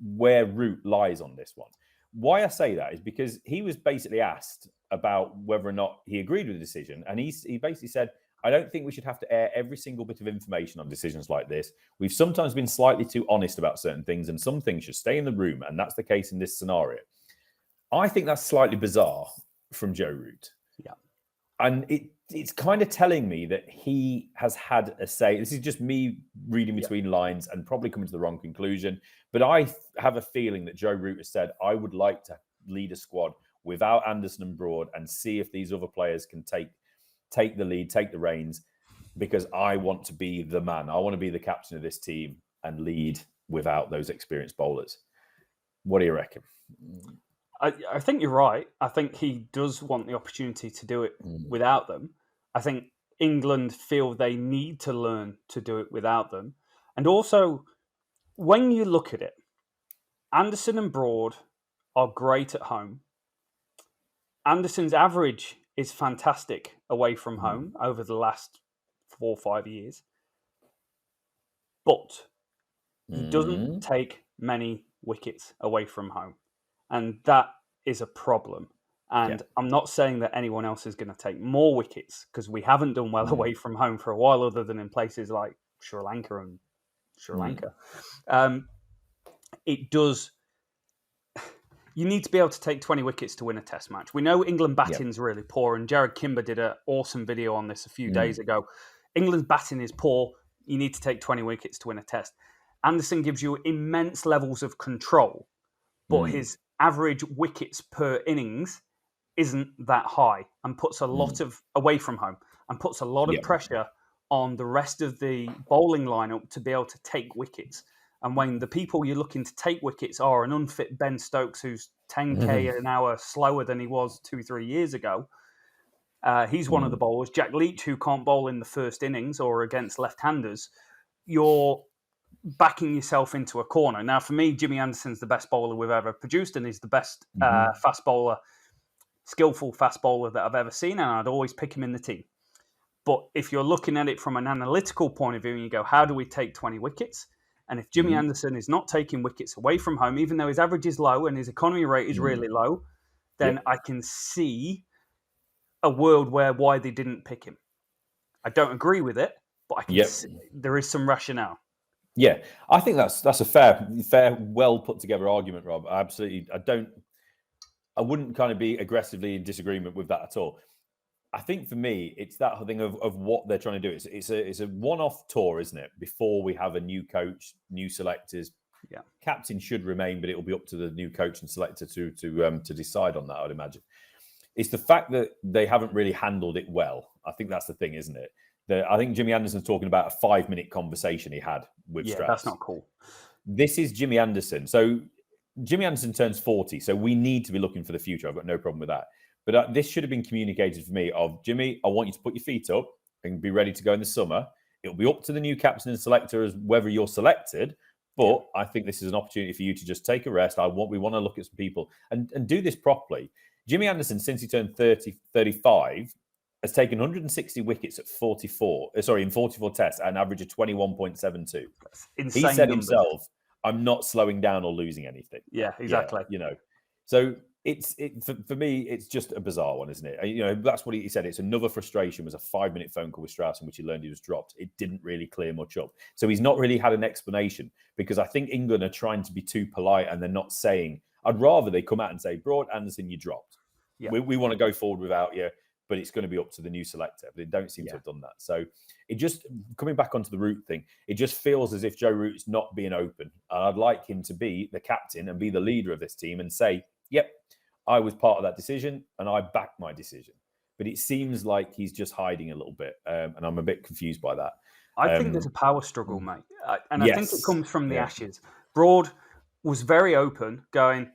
B: where Root lies on this one. Why I say that is because he was basically asked about whether or not he agreed with the decision, and he basically said, I don't think we should have to air every single bit of information on decisions like this. We've sometimes been slightly too honest about certain things, and some things should stay in the room, and that's the case in this scenario. I think that's slightly bizarre from Joe Root.
A: Yeah.
B: And it's kind of telling me that he has had a say. This is just me reading between lines and probably coming to the wrong conclusion. But I have a feeling that Joe Root has said, I would like to lead a squad without Anderson and Broad and see if these other players can take the lead, take the reins, because I want to be the man. I want to be the captain of this team and lead without those experienced bowlers. What do you reckon?
A: I think you're right. I think he does want the opportunity to do it without them. I think England feel they need to learn to do it without them. And also, when you look at it, Anderson and Broad are great at home. Anderson's average is fantastic away from home over the last 4 or 5 years. But he doesn't take many wickets away from home. And that is a problem. And I'm not saying that anyone else is going to take more wickets, because we haven't done well away from home for a while, other than in places like Sri Lanka and Sri Lanka. It does... You need to be able to take 20 wickets to win a test match. We know England batting's really poor, and Jared Kimber did an awesome video on this a few days ago. England's batting is poor. You need to take 20 wickets to win a test. Anderson gives you immense levels of control, but his average wickets per innings isn't that high, and puts a lot of away from home and puts a lot of pressure on the rest of the bowling lineup to be able to take wickets. And when the people you're looking to take wickets are an unfit Ben Stokes, who's 10k an hour slower than he was 2-3 years ago, he's one of the bowlers. Jack Leach, who can't bowl in the first innings or against left-handers, you're backing yourself into a corner. Now, for me, Jimmy Anderson's the best bowler we've ever produced, and he's the best fast bowler, skillful fast bowler that I've ever seen, and I'd always pick him in the team. But if you're looking at it from an analytical point of view, and you go, how do we take 20 wickets? And if Jimmy Anderson is not taking wickets away from home, even though his average is low and his economy rate is really low, then I can see a world why they didn't pick him. I don't agree with it, but I can see there is some rationale.
B: Yeah, I think that's a fair, well put together argument, Rob. Absolutely, I wouldn't kind of be aggressively in disagreement with that at all. I think for me, it's that whole thing of what they're trying to do. It's a one-off tour, isn't it? Before we have a new coach, new selectors.
A: Yeah,
B: captain should remain, but it will be up to the new coach and selector to decide on that, I'd imagine. It's the fact that they haven't really handled it well. I think that's the thing, isn't it? I think Jimmy Anderson's talking about a 5-minute conversation he had with Strauss.
A: That's not cool.
B: This is Jimmy Anderson. So Jimmy Anderson turns 40, so we need to be looking for the future. I've got no problem with that. But this should have been communicated for me of, Jimmy, I want you to put your feet up and be ready to go in the summer. It'll be up to the new captain and selector as whether you're selected. But I think this is an opportunity for you to just take a rest. We want to look at some people and do this properly. Jimmy Anderson, since he turned 35, has taken 160 wickets at 44 tests at an average of 21.72. He said himself, I'm not slowing down or losing anything.
A: Yeah, exactly.
B: So for me, it's just a bizarre one, isn't it? That's what he said. It's another frustration was a 5-minute phone call with Strauss in which he learned he was dropped. It didn't really clear much up. So he's not really had an explanation because I think England are trying to be too polite and they're not saying, I'd rather they come out and say, Broad, Anderson, you dropped. Yeah. We want to go forward without you, but it's going to be up to the new selector. But they don't seem to have done that. So it just, coming back onto the Root thing, it just feels as if Joe Root's not being open. And I'd like him to be the captain and be the leader of this team and say, yep, I was part of that decision and I backed my decision. But it seems like he's just hiding a little bit. And I'm a bit confused by that.
A: I think there's a power struggle, mate. And I think it comes from the Ashes. Broad was very open, going,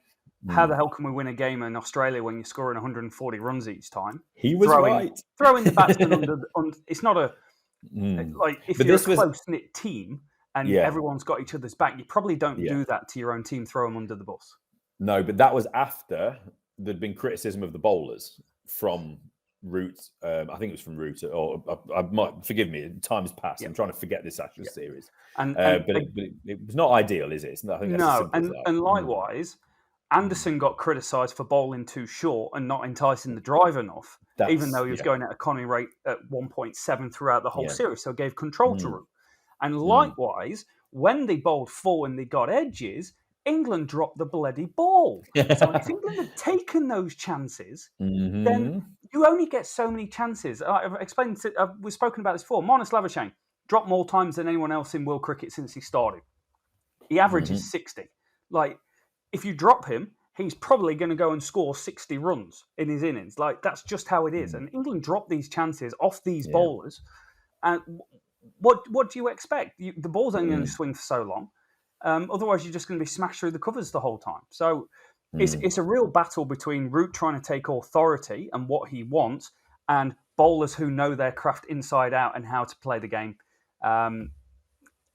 A: how the hell can we win a game in Australia when you're scoring 140 runs each time?
B: He was right.
A: Throwing the batsman under. It's not a like if you're a close-knit team and everyone's got each other's back, you probably don't do that to your own team. Throw them under the bus.
B: No, but that was after there'd been criticism of the bowlers from Root. I think it was from Root, or I might forgive me. Time has passed. I'm trying to forget this Ashes series, but it was not ideal, is it? I think that's
A: and likewise. Anderson got criticised for bowling too short and not enticing the drive enough, even though he was going at economy rate at 1.7 throughout the whole series. So it gave control to Root. And likewise, when they bowled full and they got edges, England dropped the bloody ball. So if England had taken those chances, then you only get so many chances. I've explained, we've spoken about this before. Marnus Lavishane dropped more times than anyone else in world cricket since he started. He averages 60. If you drop him, he's probably going to go and score 60 runs in his innings. That's just how it is. And England dropped these chances off these bowlers. And what do you expect? The ball's only going to swing for so long. Otherwise, you're just going to be smashed through the covers the whole time. So it's a real battle between Root trying to take authority and what he wants and bowlers who know their craft inside out and how to play the game.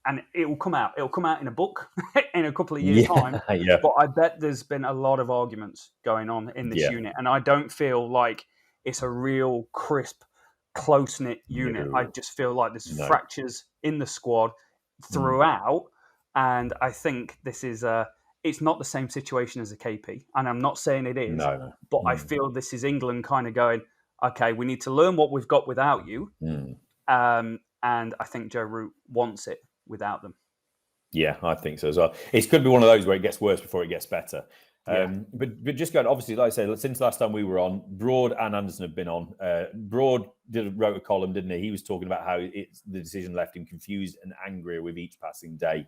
A: And it will come out. It'll come out in a book in a couple of years' time. But I bet there's been a lot of arguments going on in this unit. And I don't feel like it's a real crisp, close-knit unit. I just feel like there's fractures in the squad throughout. And I think this is it's not the same situation as a KP. And I'm not saying it is. But I feel this is England kind of going, okay, we need to learn what we've got without you. And I think Joe Root wants it without them.
B: Yeah, I think so as well. It's going to be one of those where it gets worse before it gets better. But just going, obviously, like I said, since last time we were on, Broad and Anderson have been on. Broad wrote a column, didn't he? He was talking about how the decision left him confused and angrier with each passing day.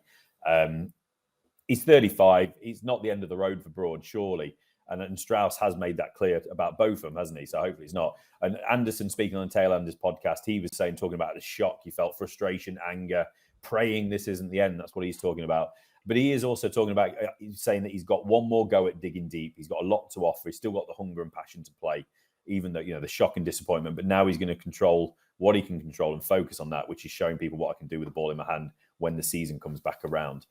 B: He's 35. It's not the end of the road for Broad, surely. And Strauss has made that clear about both of them, hasn't he? So hopefully it's not. And Anderson, speaking on the Tail Enders podcast, he was talking about the shock. He felt frustration, anger, praying this isn't the end. That's what he's talking about. But he is also talking about saying that he's got one more go at digging deep. He's got a lot to offer. He's still got the hunger and passion to play, even though, the shock and disappointment. But now he's going to control what he can control and focus on that, which is showing people what I can do with the ball in my hand when the season comes back around.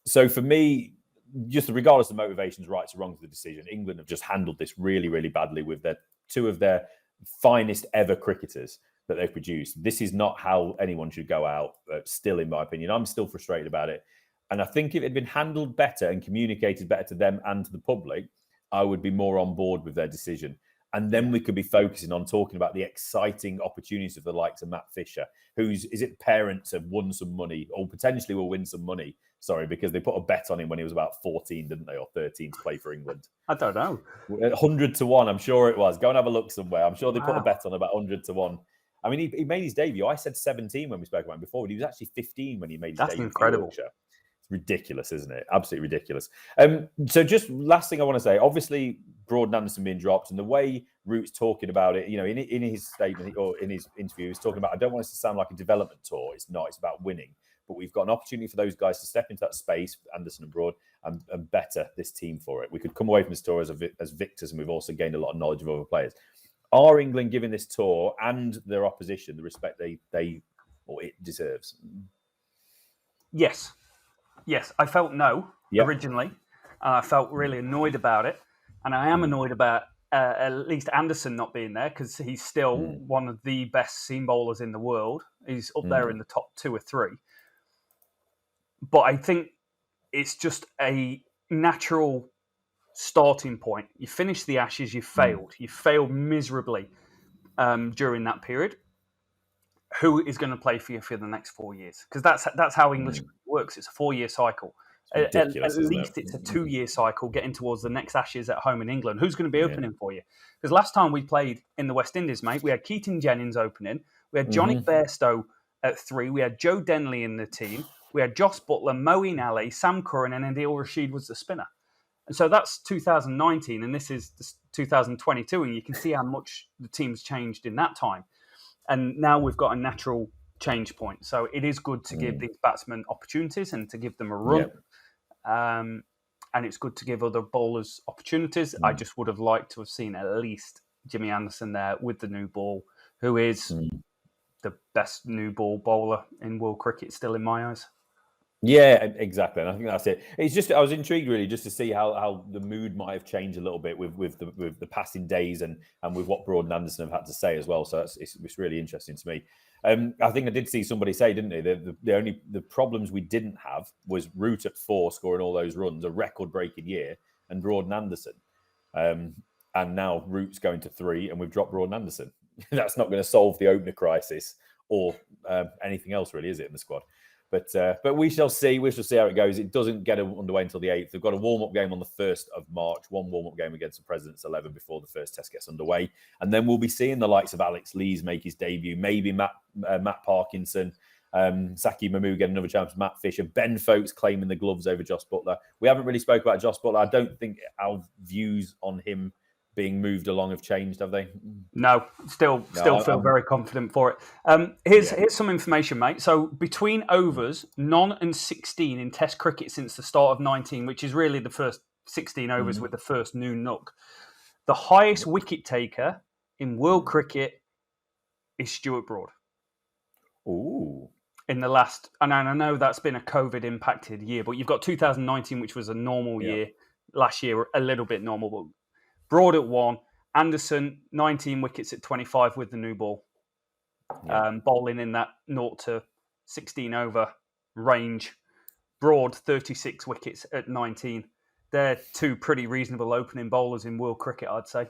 B: So for me, just regardless of motivations, rights or wrongs of the decision, England have just handled this really, really badly with two of their finest ever cricketers that they've produced. This is not how anyone should go out, still, in my opinion. I'm still frustrated about it. And I think if it had been handled better and communicated better to them and to the public, I would be more on board with their decision. And then we could be focusing on talking about the exciting opportunities of the likes of Matt Fisher, parents have won some money or potentially will win some money Sorry, because they put a bet on him when he was about 14, didn't they, or 13 to play for England?
A: I don't know.
B: 100 to 1, I'm sure it was. Go and have a look somewhere. I'm sure they put a bet on about 100 to 1. I mean, he made his debut. I said 17 when we spoke about him before, but he was actually 15 when he made his debut.
A: That's incredible.
B: For Yorkshire. It's ridiculous, isn't it? Absolutely ridiculous. So just last thing I want to say, obviously, Broad and Anderson being dropped, and the way Root's talking about it, in his statement or in his interview, he's talking about, I don't want this to sound like a development tour. It's not. It's about winning. But we've got an opportunity for those guys to step into that space, Anderson and Broad, and better this team for it. We could come away from this tour as victors, and we've also gained a lot of knowledge of other players. Are England giving this tour and their opposition the respect they or it deserves?
A: Yes. I felt no originally. I felt really annoyed about it. And I am annoyed about at least Anderson not being there, because he's still one of the best seam bowlers in the world. He's up there in the top 2 or 3. But I think it's just a natural starting point. You finish the Ashes, you failed. You failed miserably during that period. Who is going to play for you for the next 4 years? Because that's how English works. It's a 4-year cycle. At least it's a 2-year cycle getting towards the next Ashes at home in England. Who's going to be opening for you? Because last time we played in the West Indies, mate, we had Keaton Jennings opening. We had Johnny Bairstow at 3. We had Joe Denley in the team. We had Joss Butler, Moeen Ali, Sam Curran, and Adil Rashid was the spinner. And so that's 2019, and this is 2022, and you can see how much the team's changed in that time. And now we've got a natural change point. So it is good to give these batsmen opportunities and to give them a run. And it's good to give other bowlers opportunities. I just would have liked to have seen at least Jimmy Anderson there with the new ball, who is the best new ball bowler in world cricket still in my eyes.
B: Yeah, exactly. And I think that's it. It's just, I was intrigued really just to see how the mood might have changed a little bit with the passing days and with what Broad and Anderson have had to say as well. So it's really interesting to me. I think I did see somebody say, didn't they? The problems we didn't have was Root at 4 scoring all those runs, a record-breaking year, and Broad and Anderson. And now Root's going to 3, and we've dropped Broad and Anderson. That's not going to solve the opener crisis or anything else, really, is it, in the squad? But we shall see. We shall see how it goes. It doesn't get underway until the 8th. They've got a warm-up game on the 1st of March, one warm-up game against the President's 11 before the first test gets underway. And then we'll be seeing the likes of Alex Lees make his debut, maybe Matt Parkinson, Saki Mamu get another chance, Matt Fisher, Ben Folkes claiming the gloves over Joss Butler. We haven't really spoke about Joss Butler. I don't think our views on him being moved along have changed, have they?
A: No, still feel very confident for it. Here's some information, mate. So between overs, none and 16 in Test cricket since the start of 19, which is really the first 16 overs with the first new nook. The highest wicket taker in world cricket is Stuart Broad.
B: Ooh.
A: In the last, and I know that's been a COVID impacted year, but you've got 2019, which was a normal year. Last year, a little bit normal, but Broad at 1, Anderson 19 wickets at 25 with the new ball, bowling in that 0 to 16 over range. Broad 36 wickets at 19. They're 2 pretty reasonable opening bowlers in world cricket, I'd say.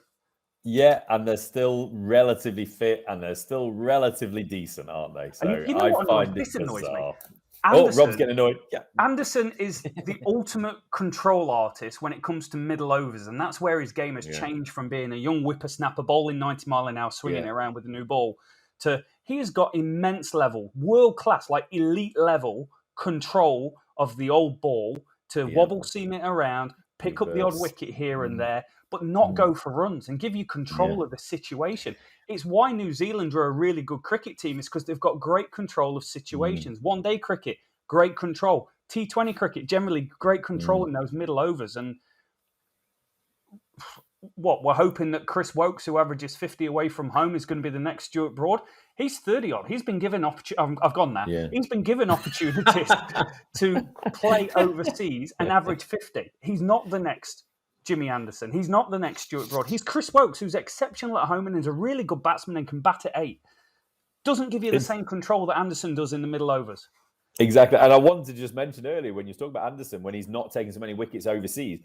B: Yeah, and they're still relatively fit and they're still relatively decent, aren't they? So
A: you know
B: I find it
A: annoys
B: bizarre.
A: me. Anderson,
B: Rob's getting annoyed. Yeah.
A: Anderson is the ultimate control artist when it comes to middle overs, and that's where his game has changed from being a young whippersnapper bowling 90 mile an hour, swinging it around with a new ball, to he has got immense level, world class, like elite level control of the old ball to wobble seam it around, pick up the odd wicket here and there, but not go for runs and give you control of the situation. It's why New Zealand are a really good cricket team, is because they've got great control of situations. One-day cricket, great control. T20 cricket, generally great control in those middle overs. And we're hoping that Chris Woakes, who averages 50 away from home, is going to be the next Stuart Broad. He's 30-odd. He's been given I've gone there. Yeah. He's been given opportunities to play overseas and average 50. He's not the next Jimmy Anderson. He's not the next Stuart Broad. He's Chris Woakes, who's exceptional at home and is a really good batsman and can bat at 8. Doesn't give you the same control that Anderson does in the middle overs.
B: Exactly. And I wanted to just mention earlier, when you talk about Anderson, when he's not taking so many wickets overseas,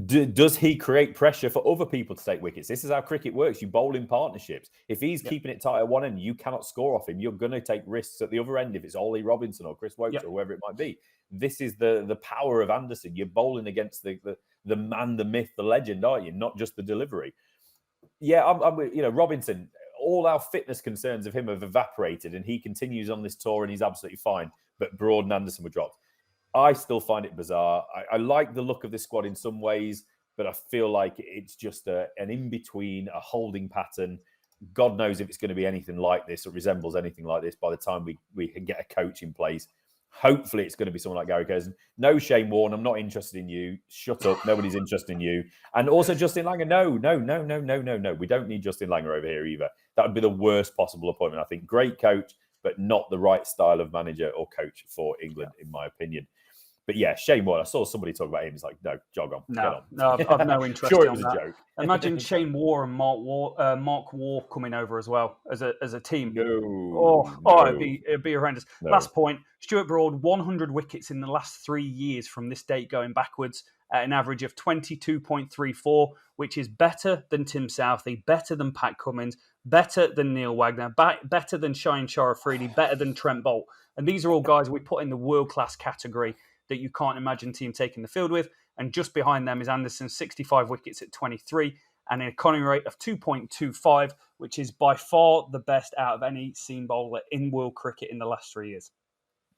B: Does he create pressure for other people to take wickets? This is how cricket works. You bowl in partnerships. If he's keeping it tight at one end, you cannot score off him. You're going to take risks at the other end if it's Ollie Robinson or Chris Wokes or whoever it might be. This is the power of Anderson. You're bowling against the man, the myth, the legend, aren't you? Not just the delivery. Yeah, I'm Robinson, all our fitness concerns of him have evaporated and he continues on this tour and he's absolutely fine. But Broad and Anderson were dropped. I still find it bizarre. I like the look of this squad in some ways, but I feel like it's just an in-between, a holding pattern. God knows if it's going to be anything like this or resembles anything like this by the time we can get a coach in place. Hopefully it's going to be someone like Gary Curzon. No Shane Warne, I'm not interested in you. Shut up, nobody's interested in you. And also Justin Langer, no. We don't need Justin Langer over here either. That would be the worst possible appointment, I think. Great coach, but not the right style of manager or coach for England, in my opinion. But yeah, Shane Warne, I saw somebody talk about him. It's like, no, jog on, get on.
A: No, I've no interest
B: sure
A: in
B: it was
A: that.
B: a joke.
A: Imagine Shane Warne and Mark Waugh coming over as well as a team.
B: No.
A: It'd be horrendous. No. Last point, Stuart Broad, 100 wickets in the last 3 years from this date going backwards at an average of 22.34, which is better than Tim Southey, better than Pat Cummins, better than Neil Wagner, better than Shaheen Shah Afridi, better than Trent Boult. And these are all guys we put in the world-class category that you can't imagine team taking the field with. And just behind them is Anderson, 65 wickets at 23, and an economy rate of 2.25, which is by far the best out of any seam bowler in world cricket in the last 3 years.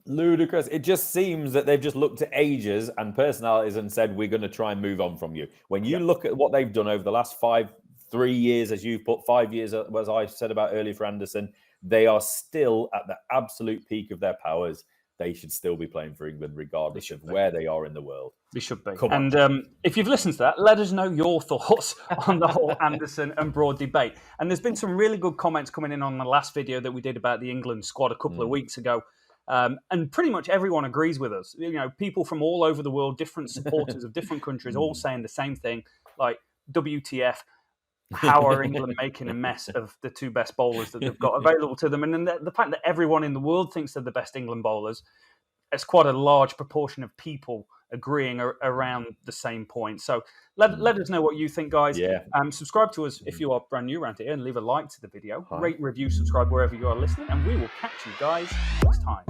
B: Ludicrous. It just seems that they've just looked at ages and personalities and said, we're going to try and move on from you. When you look at what they've done over the last 3 years, as you've put 5 years, as I said about earlier for Anderson, they are still at the absolute peak of their powers. They should still be playing for England, regardless of where they are in the world.
A: They should be. And if you've listened to that, let us know your thoughts on the whole Anderson and Broad debate. And there's been some really good comments coming in on the last video that we did about the England squad a couple of weeks ago. And pretty much everyone agrees with us. You know, people from all over the world, different supporters of different countries, all saying the same thing, like, WTF, how are England making a mess of the two best bowlers that they've got available to them? And then the fact that everyone in the world thinks they're the best England bowlers, it's quite a large proportion of people agreeing around the same point. So let us know what you think, guys.
B: Yeah.
A: Subscribe to us if you are brand new around here and leave a like to the video. Rate, review, subscribe wherever you are listening. And we will catch you guys next time.